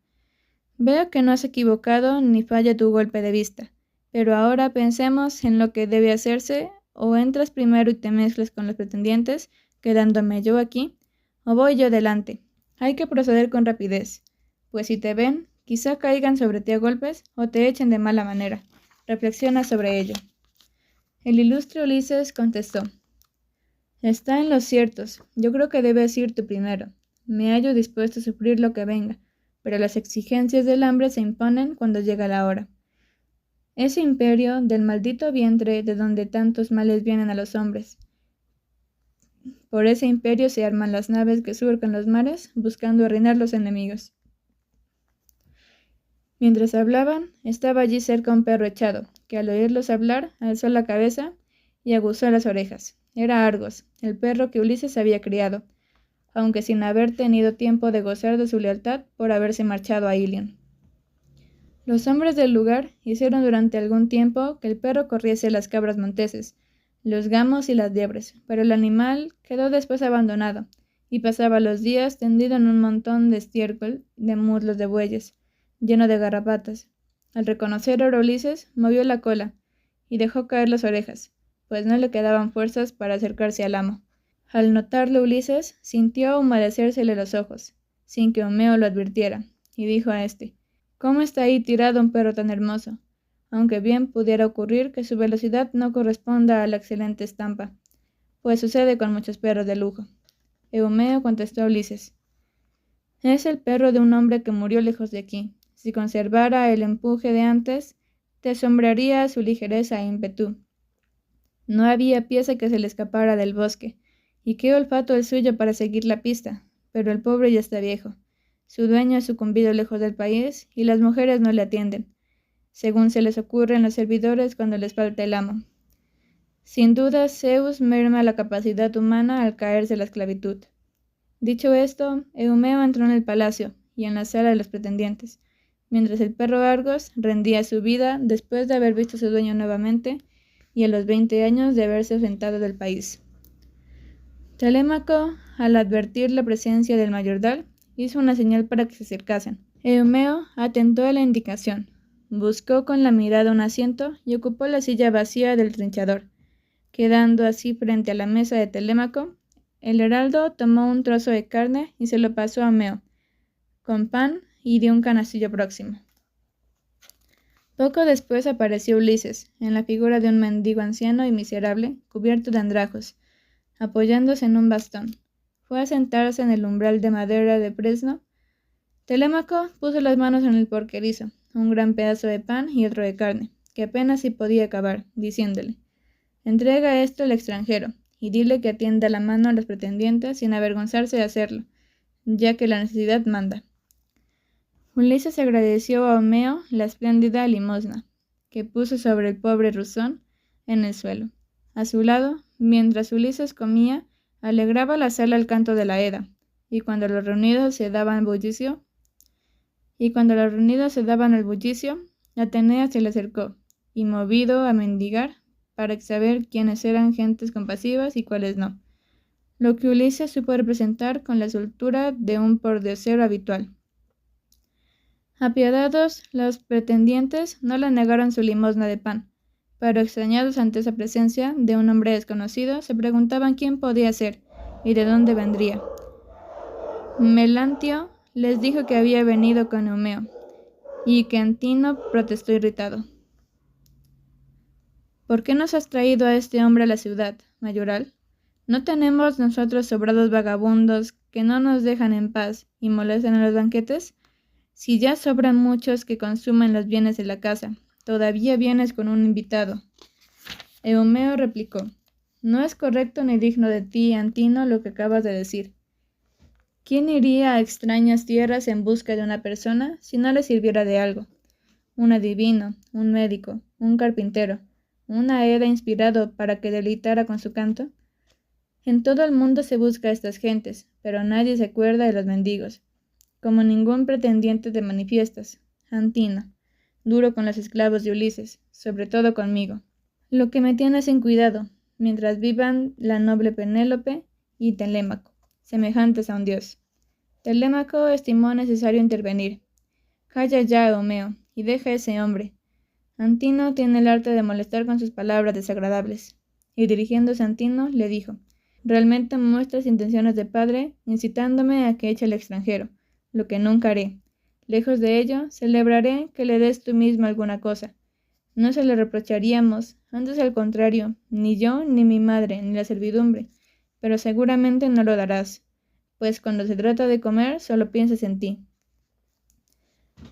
«Veo que no has equivocado ni falla tu golpe de vista, pero ahora pensemos en lo que debe hacerse, o entras primero y te mezclas con los pretendientes, quedándome yo aquí, o voy yo delante. Hay que proceder con rapidez, pues si te ven, quizá caigan sobre ti a golpes o te echen de mala manera. Reflexiona sobre ello». El ilustre Ulises contestó: «Está en los ciertos, yo creo que debes ir tú primero. Me hallo dispuesto a sufrir lo que venga, pero las exigencias del hambre se imponen cuando llega la hora. Ese imperio del maldito vientre de donde tantos males vienen a los hombres. Por ese imperio se arman las naves que surcan los mares, buscando arruinar los enemigos». Mientras hablaban, estaba allí cerca un perro echado, que al oírlos hablar, alzó la cabeza y aguzó las orejas. Era Argos, el perro que Ulises había criado, aunque sin haber tenido tiempo de gozar de su lealtad por haberse marchado a Ilion. Los hombres del lugar hicieron durante algún tiempo que el perro corriese las cabras monteses, los gamos y las liebres, pero el animal quedó después abandonado, y pasaba los días tendido en un montón de estiércol de muslos de bueyes, lleno de garrapatas. Al reconocer a Ulises, movió la cola y dejó caer las orejas, pues no le quedaban fuerzas para acercarse al amo. Al notarlo Ulises, sintió humedecérsele los ojos, sin que Eumeo lo advirtiera, y dijo a éste: «¿Cómo está ahí tirado un perro tan hermoso? Aunque bien pudiera ocurrir que su velocidad no corresponda a la excelente estampa, pues sucede con muchos perros de lujo». Eumeo contestó a Ulises: «Es el perro de un hombre que murió lejos de aquí. Si conservara el empuje de antes, te asombraría su ligereza e ímpetu. No había pieza que se le escapara del bosque, y qué olfato el suyo para seguir la pista, pero el pobre ya está viejo. Su dueño ha sucumbido lejos del país, y las mujeres no le atienden, según se les ocurre en los servidores cuando les falta el amo. Sin duda, Zeus merma la capacidad humana al caerse la esclavitud». Dicho esto, Eumeo entró en el palacio y en la sala de los pretendientes, mientras el perro Argos rendía su vida después de haber visto a su dueño nuevamente y a los 20 años de haberse ausentado del país. Telémaco, al advertir la presencia del mayordal, hizo una señal para que se acercasen. Eumeo atentó a la indicación, buscó con la mirada un asiento y ocupó la silla vacía del trinchador. Quedando así frente a la mesa de Telémaco, el heraldo tomó un trozo de carne y se lo pasó a Eumeo, con pan y de un canastillo próximo. Poco después apareció Ulises, en la figura de un mendigo anciano y miserable, cubierto de andrajos, apoyándose en un bastón. Fue a sentarse en el umbral de madera de fresno. Telémaco puso las manos en el porquerizo, un gran pedazo de pan y otro de carne, que apenas si podía acabar, diciéndole: «Entrega esto al extranjero, y dile que atienda la mano a los pretendientes sin avergonzarse de hacerlo, ya que la necesidad manda». Ulises agradeció a Eumeo la espléndida limosna que puso sobre el pobre Rusón en el suelo. A su lado, mientras Ulises comía, alegraba la sala el canto de la Eda, y cuando los reunidos se daban el bullicio, Atenea se le acercó, y movido a mendigar, para saber quiénes eran gentes compasivas y cuáles no, lo que Ulises supo representar con la soltura de un pordiosero habitual. Apiadados, los pretendientes no le negaron su limosna de pan, pero extrañados ante esa presencia de un hombre desconocido, se preguntaban quién podía ser y de dónde vendría. Melantio les dijo que había venido con Eumeo, y que Antino protestó irritado: «¿Por qué nos has traído a este hombre a la ciudad, mayoral? ¿No tenemos nosotros sobrados vagabundos que no nos dejan en paz y molestan en los banquetes? Si ya sobran muchos que consumen los bienes de la casa, todavía vienes con un invitado. Eumeo replicó: no es correcto ni digno de ti, Antino, lo que acabas de decir. ¿Quién iría a extrañas tierras en busca de una persona si no le sirviera de algo? Un adivino, un médico, un carpintero, un aeda inspirado para que deleitara con su canto. En todo el mundo se busca a estas gentes, pero nadie se acuerda de los mendigos. Como ningún pretendiente te manifiestas, Antino, duro con los esclavos de Ulises, sobre todo conmigo. Lo que me tienes en cuidado, mientras vivan la noble Penélope y Telémaco, semejantes a un dios. Telémaco estimó necesario intervenir. Calla ya, Eumeo, y deja a ese hombre. Antino tiene el arte de molestar con sus palabras desagradables. Y dirigiéndose a Antino, le dijo: realmente muestras intenciones de padre, incitándome a que eche al extranjero, lo que nunca haré. Lejos de ello, celebraré que le des tú mismo alguna cosa. No se lo reprocharíamos, antes al contrario, ni yo, ni mi madre, ni la servidumbre, pero seguramente no lo darás, pues cuando se trata de comer solo piensas en ti.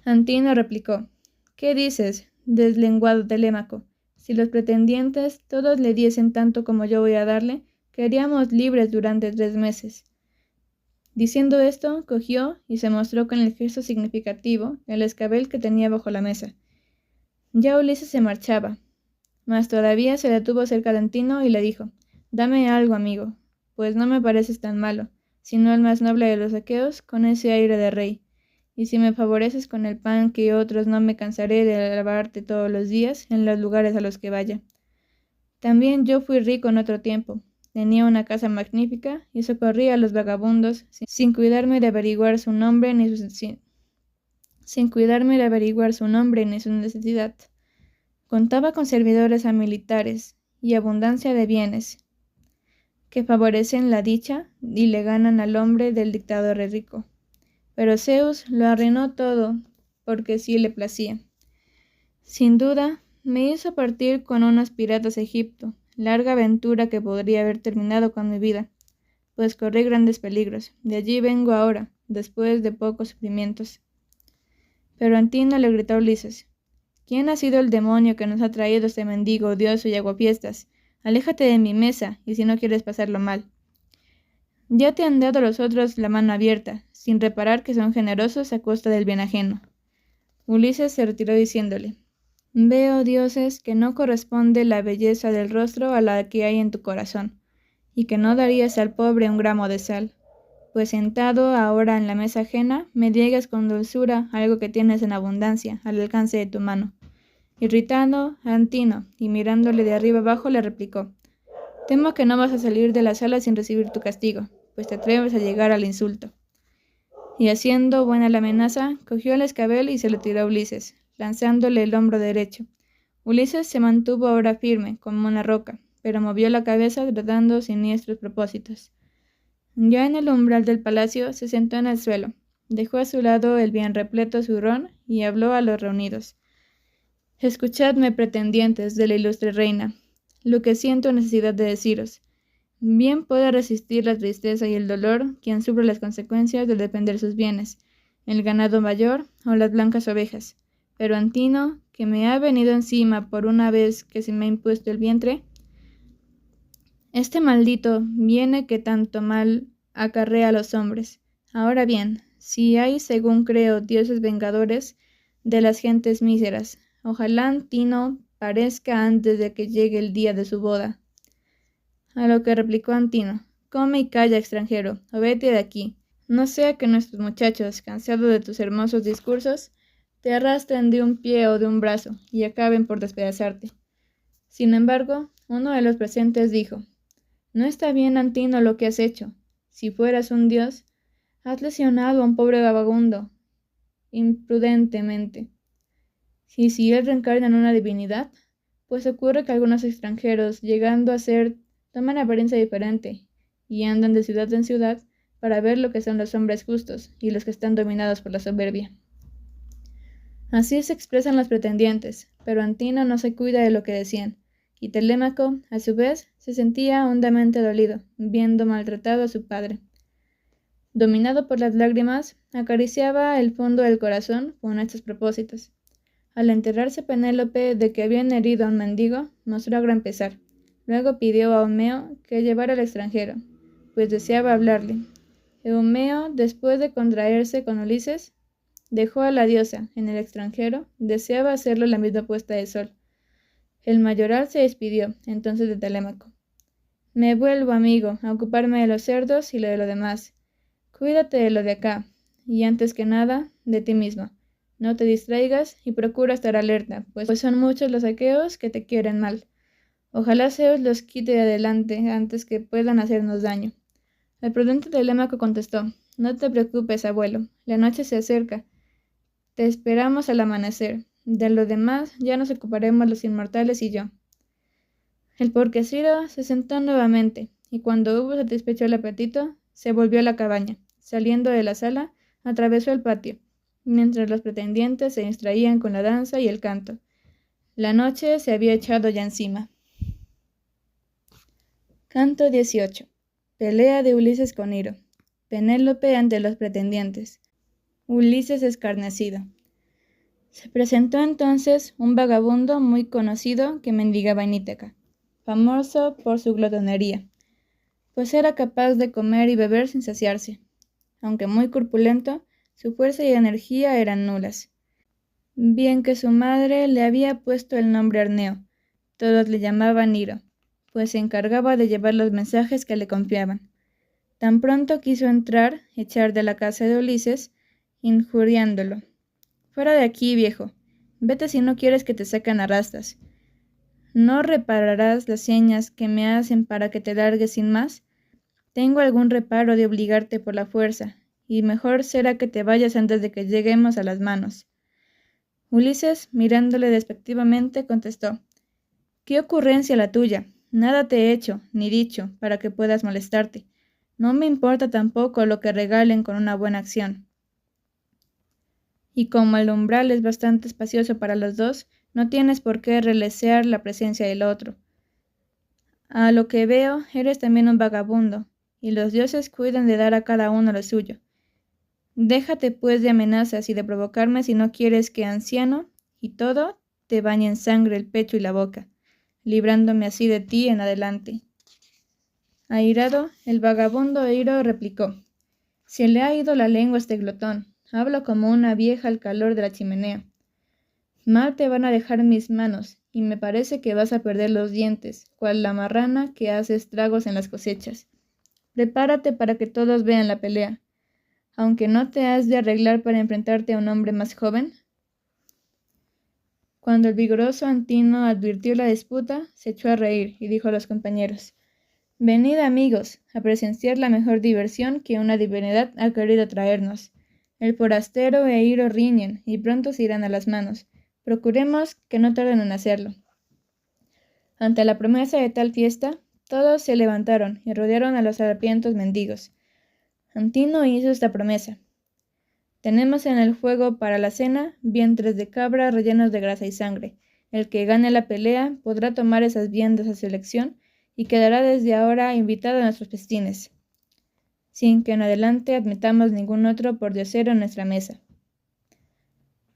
Antino replicó: ¿qué dices, deslenguado Telémaco? Si los pretendientes todos le diesen tanto como yo voy a darle, quedaríamos libres durante 3 meses. Diciendo esto, cogió y se mostró con el gesto significativo el escabel que tenía bajo la mesa. Ya Ulises se marchaba, mas todavía se detuvo cerca de Antino y le dijo: dame algo, amigo, pues no me pareces tan malo, sino el más noble de los aqueos, con ese aire de rey. Y si me favoreces con el pan que otros, no me cansaré de alabarte todos los días en los lugares a los que vaya. También yo fui rico en otro tiempo, tenía una casa magnífica y socorría a los vagabundos sin cuidarme de averiguar su nombre ni su necesidad. Contaba con servidores a militares y abundancia de bienes que favorecen la dicha y le ganan al hombre del dictador rico. Pero Zeus lo arruinó todo porque sí le placía. Sin duda, me hizo partir con unos piratas a Egipto, larga aventura que podría haber terminado con mi vida, pues corrí grandes peligros. De allí vengo ahora, después de pocos sufrimientos. Pero Antino le gritó a Ulises: ¿quién ha sido el demonio que nos ha traído este mendigo odioso y aguafiestas? Aléjate de mi mesa, y si no quieres pasarlo mal. Ya te han dado los otros la mano abierta, sin reparar que son generosos a costa del bien ajeno. Ulises se retiró diciéndole: veo, dioses, que no corresponde la belleza del rostro a la que hay en tu corazón, y que no darías al pobre un gramo de sal, pues sentado ahora en la mesa ajena, me niegas con dulzura algo que tienes en abundancia, al alcance de tu mano. Irritado, Antino, y mirándole de arriba abajo, le replicó: temo que no vas a salir de la sala sin recibir tu castigo, pues te atreves a llegar al insulto. Y haciendo buena la amenaza, cogió el escabel y se lo tiró a Ulises, lanzándole el hombro derecho. Ulises se mantuvo ahora firme, como una roca, pero movió la cabeza tratando siniestros propósitos. Ya en el umbral del palacio se sentó en el suelo, dejó a su lado el bien repleto zurrón y habló a los reunidos: escuchadme, pretendientes de la ilustre reina, lo que siento necesidad de deciros. Bien puede resistir la tristeza y el dolor quien sufre las consecuencias de depender sus bienes, el ganado mayor o las blancas ovejas. Pero Antino, que me ha venido encima por una vez que se me ha impuesto el vientre, este maldito viene que tanto mal acarrea a los hombres. Ahora bien, si hay, según creo, dioses vengadores de las gentes míseras, ojalá Antino parezca antes de que llegue el día de su boda. A lo que replicó Antino: come y calla, extranjero, o vete de aquí, no sea que nuestros muchachos, cansados de tus hermosos discursos, te arrastren de un pie o de un brazo y acaben por despedazarte. Sin embargo, uno de los presentes dijo: no está bien, Antino, lo que has hecho. Si fueras un dios, has lesionado a un pobre vagabundo imprudentemente. Y si él reencarna en una divinidad, pues ocurre que algunos extranjeros, llegando a ser, toman apariencia diferente y andan de ciudad en ciudad para ver lo que son los hombres justos y los que están dominados por la soberbia. Así se expresan los pretendientes, pero Antino no se cuida de lo que decían, y Telémaco, a su vez, se sentía hondamente dolido, viendo maltratado a su padre. Dominado por las lágrimas, acariciaba el fondo del corazón con estos propósitos: Al enterarse Penélope de que habían herido a un mendigo, mostró gran pesar. Luego pidió a Eumeo que llevara al extranjero, pues deseaba hablarle. Eumeo, después de contraerse con Ulises, dejó a la diosa en el extranjero, deseaba hacerlo la misma puesta de sol. El mayoral se despidió entonces de Telémaco. Me vuelvo, amigo, a ocuparme de los cerdos y de lo demás. Cuídate de lo de acá, y antes que nada, de ti mismo. No te distraigas y procura estar alerta, pues son muchos los aqueos que te quieren mal. Ojalá Zeus los quite de adelante antes que puedan hacernos daño. El prudente Telémaco contestó: No te preocupes, abuelo, la noche se acerca. Te esperamos al amanecer. De lo demás ya nos ocuparemos los inmortales y yo. El porquecino se sentó nuevamente, y cuando hubo satisfecho el apetito, se volvió a la cabaña. Saliendo de la sala, atravesó el patio, mientras los pretendientes se distraían con la danza y el canto. La noche se había echado ya encima. Canto 18. Pelea de Ulises con Iro. Penélope ante los pretendientes. Ulises escarnecido. Se presentó entonces un vagabundo muy conocido que mendigaba en Ítaca, famoso por su glotonería, pues era capaz de comer y beber sin saciarse. Aunque muy corpulento, su fuerza y energía eran nulas. Bien que su madre le había puesto el nombre Arneo, todos le llamaban Iro, pues se encargaba de llevar los mensajes que le confiaban. Tan pronto quiso entrar, echar de la casa de Ulises, injuriándolo. Fuera de aquí, viejo. Vete si no quieres que te saquen a rastas. ¿No repararás las señas que me hacen para que te largues sin más? Tengo algún reparo de obligarte por la fuerza, y mejor será que te vayas antes de que lleguemos a las manos. Ulises, mirándole despectivamente, contestó: ¿Qué ocurrencia la tuya? Nada te he hecho, ni dicho, para que puedas molestarte. No me importa tampoco lo que regalen con una buena acción. Y como el umbral es bastante espacioso para los dos, no tienes por qué relesear la presencia del otro. A lo que veo, eres también un vagabundo, y los dioses cuidan de dar a cada uno lo suyo. Déjate pues de amenazas y de provocarme si no quieres que anciano y todo te bañe en sangre el pecho y la boca, librándome así de ti en adelante. Airado, el vagabundo Iro replicó: Se le ha ido la lengua a este glotón. Hablo como una vieja al calor de la chimenea. Mal te van a dejar mis manos, y me parece que vas a perder los dientes, cual la marrana que hace estragos en las cosechas. Prepárate para que todos vean la pelea, aunque no te has de arreglar para enfrentarte a un hombre más joven. Cuando el vigoroso Antino advirtió la disputa, se echó a reír y dijo a los compañeros: Venid, amigos, a presenciar la mejor diversión que una divinidad ha querido traernos. El forastero e Iro riñen, y pronto se irán a las manos. Procuremos que no tarden en hacerlo. Ante la promesa de tal fiesta, todos se levantaron y rodearon a los harapientos mendigos. Antino hizo esta promesa: Tenemos en el fuego para la cena vientres de cabra rellenos de grasa y sangre. El que gane la pelea podrá tomar esas viandas a su elección y quedará desde ahora invitado a nuestros festines, sin que en adelante admitamos ningún otro pordiosero en nuestra mesa.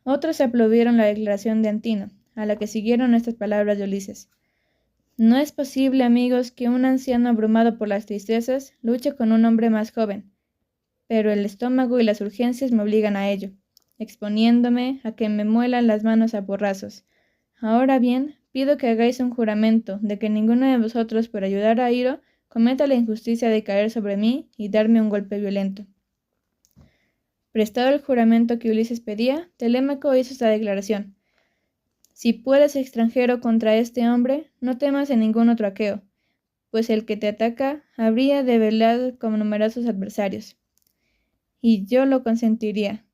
Otros aplaudieron la declaración de Antino, a la que siguieron estas palabras de Ulises: No es posible, amigos, que un anciano abrumado por las tristezas luche con un hombre más joven, pero el estómago y las urgencias me obligan a ello, exponiéndome a que me muelan las manos a porrazos. Ahora bien, pido que hagáis un juramento de que ninguno de vosotros, por ayudar a Iro, cometa la injusticia de caer sobre mí y darme un golpe violento. Prestado el juramento que Ulises pedía, Telémaco hizo esta declaración: Si puedes, extranjero, contra este hombre, no temas en ningún otro aqueo, pues el que te ataca habría de velar con numerosos adversarios. Y yo lo consentiría.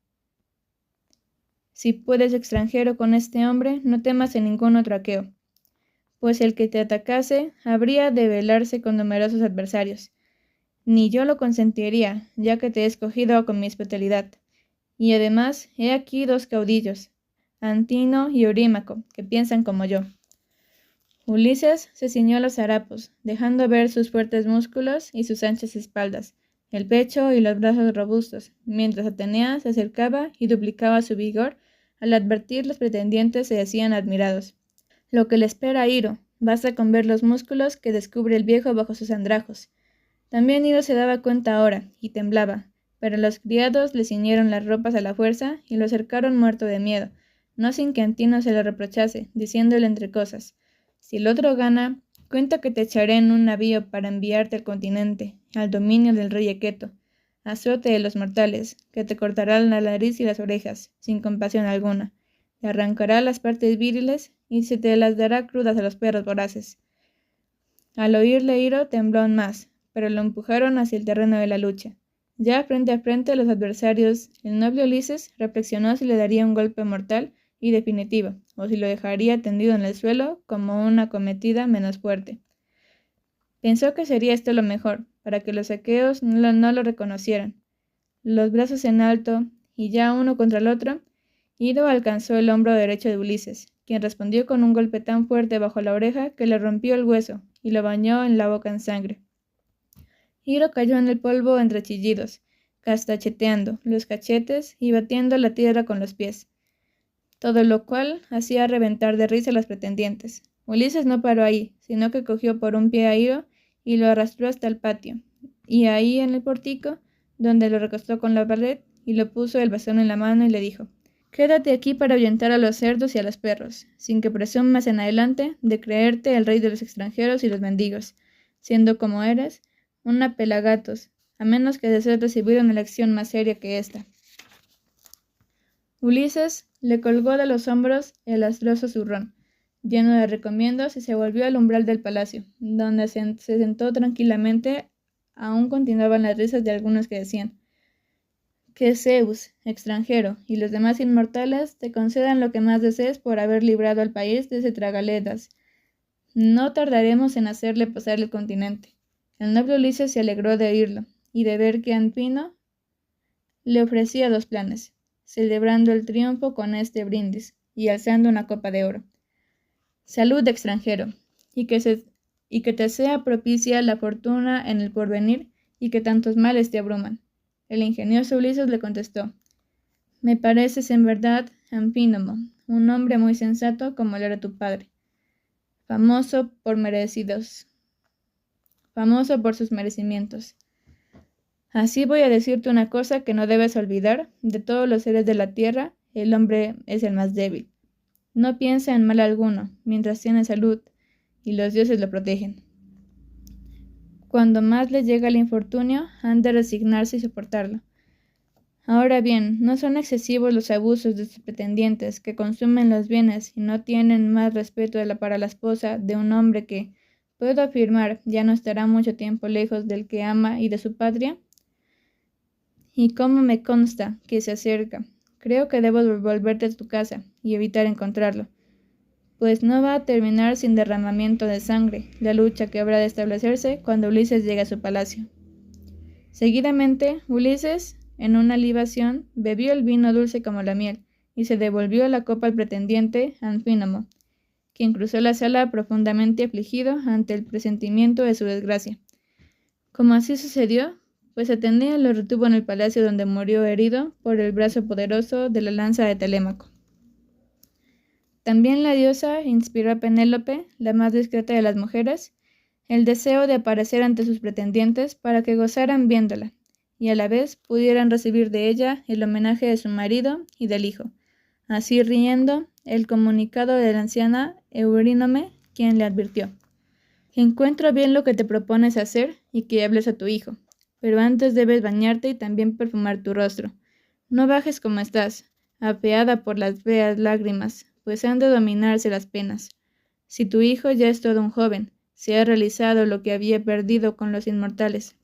Si puedes, extranjero, con este hombre, no temas en ningún otro aqueo, pues el que te atacase habría de velarse con numerosos adversarios. Ni yo lo consentiría, ya que te he escogido con mi hospitalidad. Y además, he aquí dos caudillos, Antino y Eurímaco, que piensan como yo. Ulises se ciñó los harapos, dejando ver sus fuertes músculos y sus anchas espaldas, el pecho y los brazos robustos, mientras Atenea se acercaba y duplicaba su vigor Al advertir, los pretendientes se hacían admirados. Lo que le espera a Iro, basta con ver los músculos que descubre el viejo bajo sus andrajos. También Iro se daba cuenta ahora, y temblaba, pero los criados le ciñeron las ropas a la fuerza y lo cercaron muerto de miedo, no sin que Antino se lo reprochase, diciéndole entre cosas: «Si el otro gana, cuenta que te echaré en un navío para enviarte al continente, al dominio del rey Equeto, azote de los mortales, que te cortará la nariz y las orejas, sin compasión alguna, te arrancará las partes viriles y se te las dará crudas a los perros voraces». Al oírle Iro tembló aún más, pero lo empujaron hacia el terreno de la lucha. Ya frente a frente los adversarios, el noble Ulises reflexionó si le daría un golpe mortal y definitivo, o si lo dejaría tendido en el suelo como una acometida menos fuerte. Pensó que sería esto lo mejor, para que los aqueos no lo reconocieran. Los brazos en alto, y ya uno contra el otro, Iro alcanzó el hombro derecho de Ulises, quien respondió con un golpe tan fuerte bajo la oreja que le rompió el hueso y lo bañó en la boca en sangre. Iro cayó en el polvo entre chillidos, castacheteando los cachetes y batiendo la tierra con los pies, todo lo cual hacía reventar de risa a los pretendientes. Ulises no paró ahí, sino que cogió por un pie a Iro y lo arrastró hasta el patio, y ahí en el pórtico, donde lo recostó con la pared, y le puso el bastón en la mano y le dijo: «Quédate aquí para ahuyentar a los cerdos y a los perros, sin que presumas en adelante de creerte el rey de los extranjeros y los mendigos, siendo como eres, una pelagatos, a menos que desees recibir una lección más seria que esta». Ulises le colgó de los hombros el astroso zurrón, lleno de recomiendos, y se volvió al umbral del palacio, donde se sentó tranquilamente. Aún continuaban las risas de algunos que decían: «Que Zeus, extranjero, y los demás inmortales te concedan lo que más desees por haber librado al país de ese tragaledas. No tardaremos en hacerle pasar el continente». El noble Ulises se alegró de oírlo, y de ver que Anfino le ofrecía 2 planes, celebrando el triunfo con este brindis, y alzando una copa de oro: «Salud, extranjero, y que te sea propicia la fortuna en el porvenir, y que tantos males te abruman». El ingenioso Ulises le contestó: «Me pareces en verdad, Anfínomo, un hombre muy sensato como lo era tu padre, famoso por sus merecimientos. Así voy a decirte una cosa que no debes olvidar: de todos los seres de la tierra, el hombre es el más débil. No piensa en mal alguno, mientras tiene salud, y los dioses lo protegen. Cuando más le llega el infortunio, han de resignarse y soportarlo. Ahora bien, no son excesivos los abusos de sus pretendientes, que consumen los bienes y no tienen más respeto para la esposa de un hombre que, puedo afirmar, ya no estará mucho tiempo lejos del que ama y de su patria. Y como me consta que se acerca, creo que debo volverte a tu casa y evitar encontrarlo, pues no va a terminar sin derramamiento de sangre la lucha que habrá de establecerse cuando Ulises llegue a su palacio». Seguidamente, Ulises, en una libación, bebió el vino dulce como la miel, y se devolvió la copa al pretendiente Anfínomo, quien cruzó la sala profundamente afligido ante el presentimiento de su desgracia. Como así sucedió, pues Atenea lo retuvo en el palacio, donde murió herido por el brazo poderoso de la lanza de Telémaco. También la diosa inspiró a Penélope, la más discreta de las mujeres, el deseo de aparecer ante sus pretendientes para que gozaran viéndola, y a la vez pudieran recibir de ella el homenaje de su marido y del hijo. Así, riendo, el comunicado de la anciana Eurínome, quien le advirtió: «Encuentro bien lo que te propones hacer y que hables a tu hijo, pero antes debes bañarte y también perfumar tu rostro. No bajes como estás, apeada por las feas lágrimas, pues han de dominarse las penas. Si tu hijo ya es todo un joven, se ha realizado lo que había perdido con los inmortales.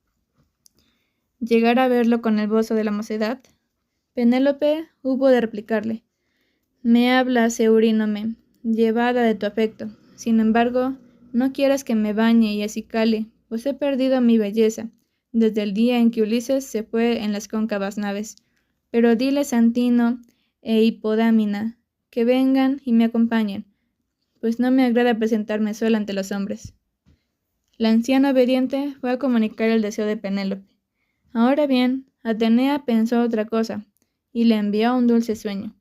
¿Llegar a verlo con el bozo de la mocedad?». Penélope hubo de replicarle: «Me hablas, Eurínome, llevada de tu afecto. Sin embargo, no quieras que me bañe y acicale, pues he perdido mi belleza desde el día en que Ulises se fue en las cóncavas naves. Pero diles a Antino e Hipodámina que vengan y me acompañen, pues no me agrada presentarme sola ante los hombres». La anciana obediente fue a comunicar el deseo de Penélope. Ahora bien, Atenea pensó otra cosa, y le envió un dulce sueño.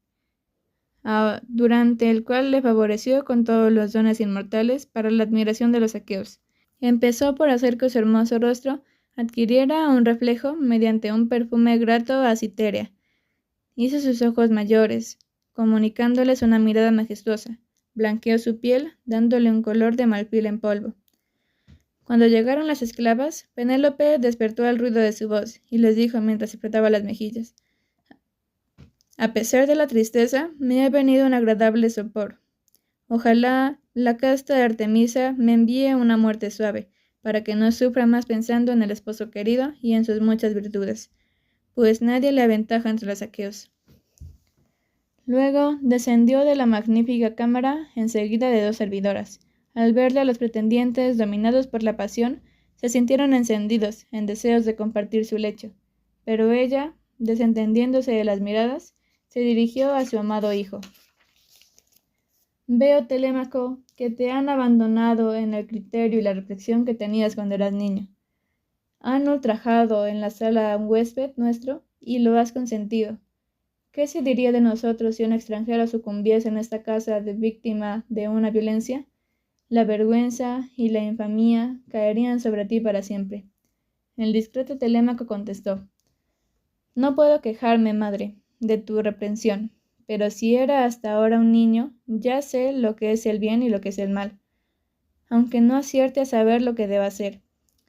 durante el cual le favoreció con todos los dones inmortales para la admiración de los aqueos. Empezó por hacer que su hermoso rostro adquiriera un reflejo mediante un perfume grato a Citherea. Hizo sus ojos mayores, comunicándoles una mirada majestuosa. Blanqueó su piel, dándole un color de marfil en polvo. Cuando llegaron las esclavas, Penélope despertó al ruido de su voz y les dijo mientras se frotaba las mejillas: «A pesar de la tristeza, me ha venido un agradable sopor. Ojalá la casta Artemisa me envíe una muerte suave, para que no sufra más pensando en el esposo querido y en sus muchas virtudes, pues nadie le aventaja entre los aqueos». Luego descendió de la magnífica cámara enseguida de 2 servidoras. Al verle a los pretendientes dominados por la pasión, se sintieron encendidos en deseos de compartir su lecho, pero ella, desentendiéndose de las miradas, se dirigió a su amado hijo. «Veo, Telémaco, que te han abandonado en el criterio y la reflexión que tenías cuando eras niño. Han ultrajado en la sala a un huésped nuestro y lo has consentido. ¿Qué se diría de nosotros si un extranjero sucumbiese en esta casa de víctima de una violencia? La vergüenza y la infamia caerían sobre ti para siempre». El discreto Telémaco contestó: «No puedo quejarme, madre, de tu reprensión, pero si era hasta ahora un niño, ya sé lo que es el bien y lo que es el mal, aunque no acierte a saber lo que debo hacer.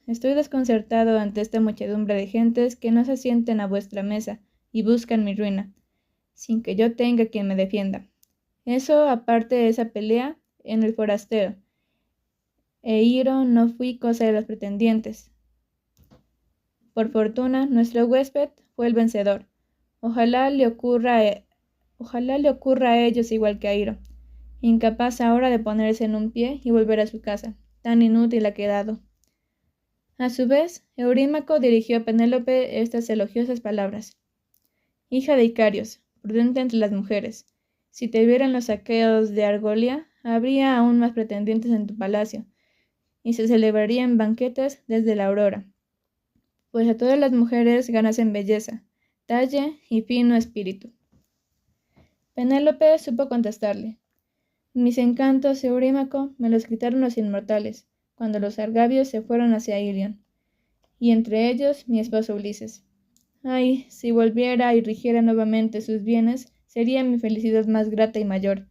Estoy desconcertado ante esta muchedumbre de gentes que no se sienten a vuestra mesa y buscan mi ruina, sin que yo tenga quien me defienda. Eso aparte de esa pelea en el forastero. Iro no fui cosa de los pretendientes. Por fortuna, nuestro huésped fue el vencedor. Ojalá le ocurra a ellos igual que a Iro, incapaz ahora de ponerse en un pie y volver a su casa. Tan inútil ha quedado». A su vez, Eurímaco dirigió a Penélope estas elogiosas palabras: «Hija de Icarios, prudente entre las mujeres, si te vieran los aqueos de Argolia, habría aún más pretendientes en tu palacio, y se celebrarían banquetes desde la aurora, pues a todas las mujeres ganas en belleza, talle y fino espíritu». Penélope supo contestarle: «Mis encantos, Eurímaco, me los quitaron los inmortales, cuando los argavios se fueron hacia Ilion, y entre ellos mi esposo Ulises. Ay, si volviera y rigiera nuevamente sus bienes, sería mi felicidad más grata y mayor».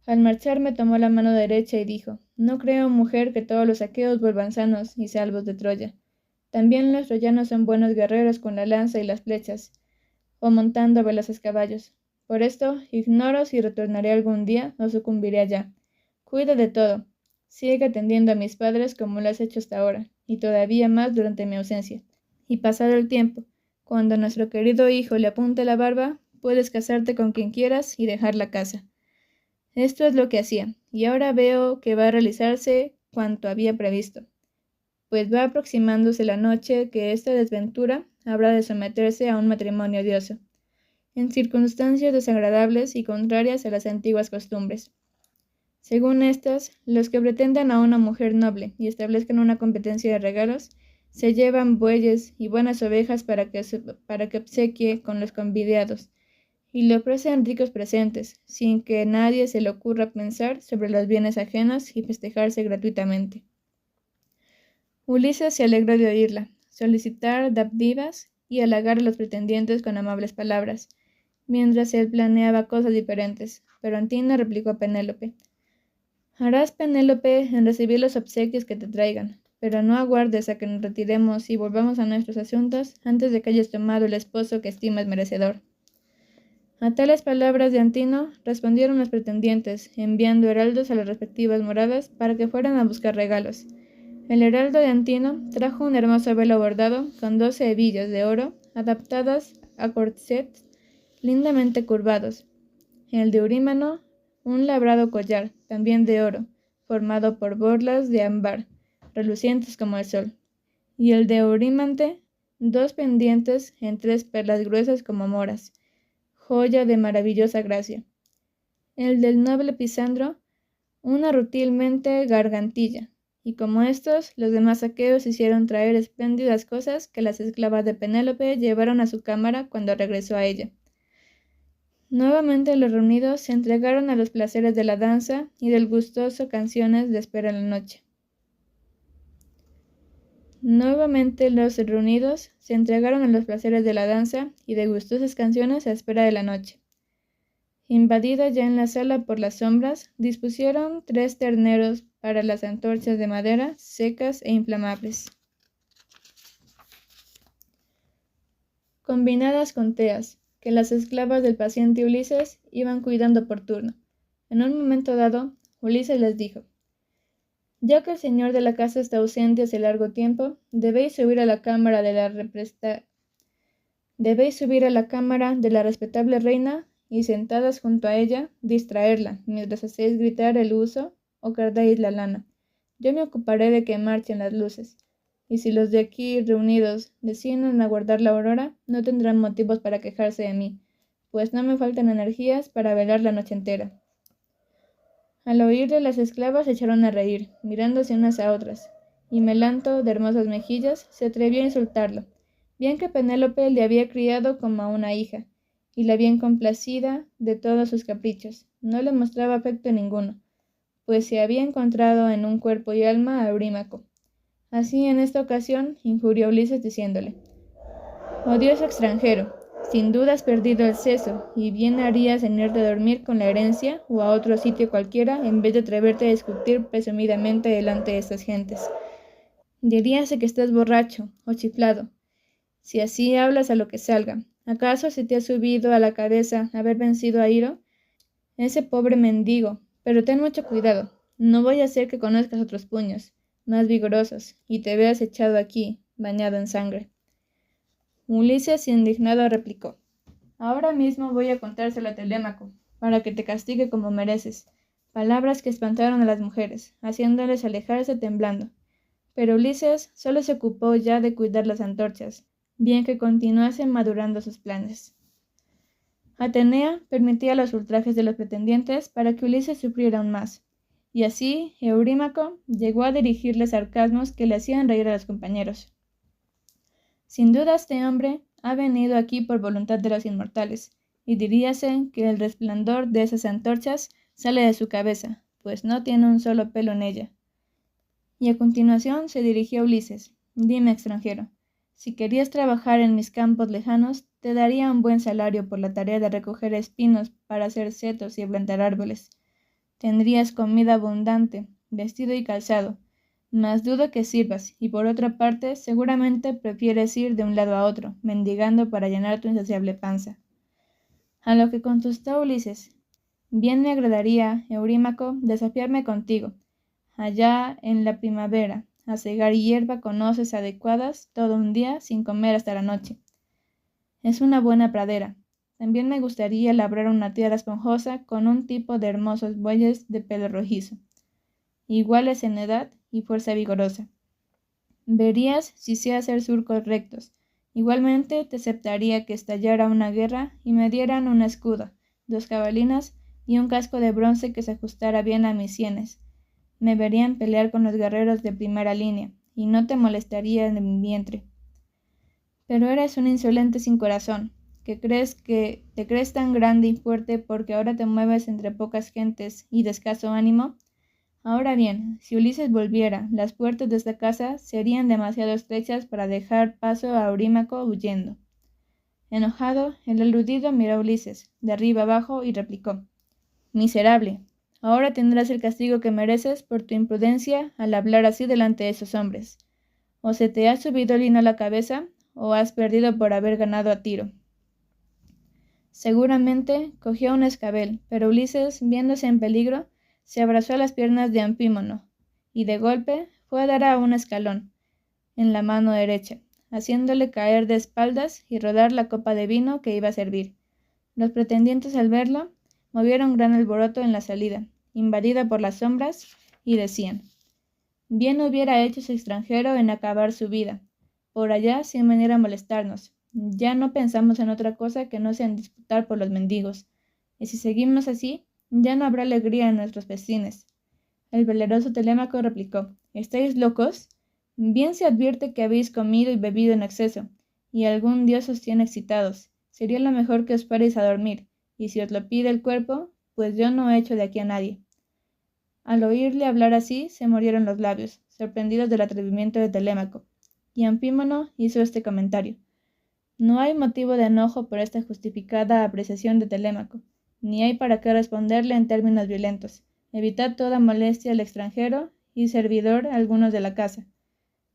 Al marcharme tomó la mano derecha y dijo: «No creo, mujer, que todos los aqueos vuelvan sanos y salvos de Troya. También los troyanos son buenos guerreros con la lanza y las flechas, o montando veloces caballos. Por esto, ignoro si retornaré algún día o sucumbiré allá. Cuida de todo. Sigue atendiendo a mis padres como lo has hecho hasta ahora, y todavía más durante mi ausencia. Y pasado el tiempo, cuando nuestro querido hijo le apunte la barba, puedes casarte con quien quieras y dejar la casa». Esto es lo que hacía, y ahora veo que va a realizarse cuanto había previsto, pues va aproximándose la noche que esta desventura habrá de someterse a un matrimonio odioso, en circunstancias desagradables y contrarias a las antiguas costumbres. Según estas, los que pretendan a una mujer noble y establezcan una competencia de regalos, se llevan bueyes y buenas ovejas para que obsequie con los convidados, y le ofrecen ricos presentes, sin que nadie se le ocurra pensar sobre los bienes ajenos y festejarse gratuitamente. Ulises se alegró de oírla, solicitar dádivas y halagar a los pretendientes con amables palabras, mientras él planeaba cosas diferentes, pero Antíoco replicó a Penélope: «Harás, Penélope, en recibir los obsequios que te traigan, pero no aguardes a que nos retiremos y volvamos a nuestros asuntos antes de que hayas tomado el esposo que estimas merecedor». A tales palabras de Antíoco respondieron los pretendientes, enviando heraldos a las respectivas moradas para que fueran a buscar regalos. El heraldo de Antíoco trajo un hermoso velo bordado con 12 hebillas de oro adaptadas a corsets lindamente curvados. El de Eurímano, un labrado collar, también de oro, formado por borlas de ámbar, relucientes como el sol. Y el de Eurímante, 2 pendientes en 3 perlas gruesas como moras, joya de maravillosa gracia. El del noble Pisandro, una rútilmente gargantilla, y como estos, los demás aqueos hicieron traer espléndidas cosas que las esclavas de Penélope llevaron a su cámara cuando regresó a ella. Nuevamente los reunidos se entregaron a los placeres de la danza y del gustoso canciones de espera en la noche. Nuevamente los reunidos se entregaron a los placeres de la danza y de gustosas canciones a espera de la noche. Invadida ya en la sala por las sombras, dispusieron 3 terneros para las antorchas de madera secas e inflamables, combinadas con teas, que las esclavas del paciente Ulises iban cuidando por turno. En un momento dado, Ulises les dijo: «Ya que el señor de la casa está ausente hace largo tiempo, debéis subir a la cámara de la respetable reina y sentadas junto a ella, distraerla, mientras hacéis gritar el huso o cardéis la lana. Yo me ocuparé de que marchen las luces, y si los de aquí reunidos deciden aguardar la aurora, no tendrán motivos para quejarse de mí, pues no me faltan energías para velar la noche entera». Al oírle, las esclavas se echaron a reír, mirándose unas a otras, y Melanto, de hermosas mejillas, se atrevió a insultarlo, bien que Penélope le había criado como a una hija, y la bien complacida de todos sus caprichos. No le mostraba afecto ninguno, pues se había encontrado en un cuerpo y alma a Eurímaco. Así, en esta ocasión, injurió a Ulises diciéndole: «Odioso extranjero, sin duda has perdido el seso, y bien harías en irte a dormir con la herencia o a otro sitio cualquiera, en vez de atreverte a discutir presumidamente delante de estas gentes. Diríase que estás borracho o chiflado, si así hablas a lo que salga. ¿Acaso se te ha subido a la cabeza haber vencido a Iro, ese pobre mendigo? Pero ten mucho cuidado, no voy a hacer que conozcas otros puños, más vigorosos, y te veas echado aquí, bañado en sangre». Ulises, indignado, replicó: «Ahora mismo voy a contárselo a Telémaco, para que te castigue como mereces». Palabras que espantaron a las mujeres, haciéndoles alejarse temblando. Pero Ulises solo se ocupó ya de cuidar las antorchas, bien que continuasen madurando sus planes. Atenea permitía los ultrajes de los pretendientes para que Ulises sufriera aún más, y así Eurímaco llegó a dirigirle sarcasmos que le hacían reír a los compañeros. «Sin duda este hombre ha venido aquí por voluntad de los inmortales, y diríase que el resplandor de esas antorchas sale de su cabeza, pues no tiene un solo pelo en ella». Y a continuación se dirigió a Ulises: «Dime, extranjero, si querías trabajar en mis campos lejanos, te daría un buen salario por la tarea de recoger espinos para hacer setos y ablandar árboles. Tendrías comida abundante, vestido y calzado, mas dudo que sirvas, y por otra parte, seguramente prefieres ir de un lado a otro, mendigando para llenar tu insaciable panza». A lo que contestó Ulises: «Bien me agradaría, Eurímaco, desafiarme contigo, allá en la primavera, a segar hierba con hoces adecuadas todo un día sin comer hasta la noche. Es una buena pradera. También me gustaría labrar una tierra esponjosa con un tipo de hermosos bueyes de pelo rojizo, iguales en edad y fuerza vigorosa. Verías si sé hacer surcos rectos. Igualmente te aceptaría que estallara una guerra y me dieran un escudo, 2 jabalinas y un casco de bronce que se ajustara bien a mis sienes. Me verían pelear con los guerreros de primera línea, y no te molestaría en mi vientre. Pero eres un insolente sin corazón, que te crees tan grande y fuerte porque ahora te mueves entre pocas gentes y de escaso ánimo. Ahora bien, si Ulises volviera, las puertas de esta casa serían demasiado estrechas para dejar paso a Eurímaco huyendo». Enojado, el aludido miró a Ulises, de arriba abajo, y replicó: «Miserable, ahora tendrás el castigo que mereces por tu imprudencia al hablar así delante de esos hombres. O se te ha subido el lino a la cabeza, o has perdido por haber ganado a tiro». Seguramente cogió un escabel, pero Ulises, viéndose en peligro, se abrazó a las piernas de Anfímono, y de golpe fue a dar a un escalón en la mano derecha, haciéndole caer de espaldas y rodar la copa de vino que iba a servir. Los pretendientes, al verlo, movieron gran alboroto en la salida, invadida por las sombras, y decían: «Bien hubiera hecho ese extranjero en acabar su vida por allá sin venir a molestarnos. Ya no pensamos en otra cosa que no sea en disputar por los mendigos, y si seguimos así, ya no habrá alegría en nuestros festines». El valeroso Telémaco replicó: «¿Estáis locos? Bien se advierte que habéis comido y bebido en exceso, y algún dios os tiene excitados. Sería lo mejor que os fuerais a dormir, y si os lo pide el cuerpo, pues yo no echo de aquí a nadie. Al oírle hablar así, se mordieron los labios, sorprendidos del atrevimiento de Telémaco, y Anfímono hizo este comentario: no hay motivo de enojo por esta justificada apreciación de Telémaco, ni hay para qué responderle en términos violentos. Evitad toda molestia al extranjero y servidor algunos de la casa.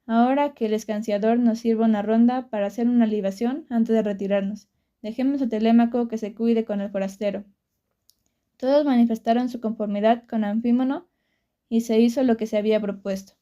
Ahora que el escanciador nos sirva una ronda para hacer una libación antes de retirarnos. Dejemos a Telémaco que se cuide con el forastero. Todos manifestaron su conformidad con Anfímono y se hizo lo que se había propuesto.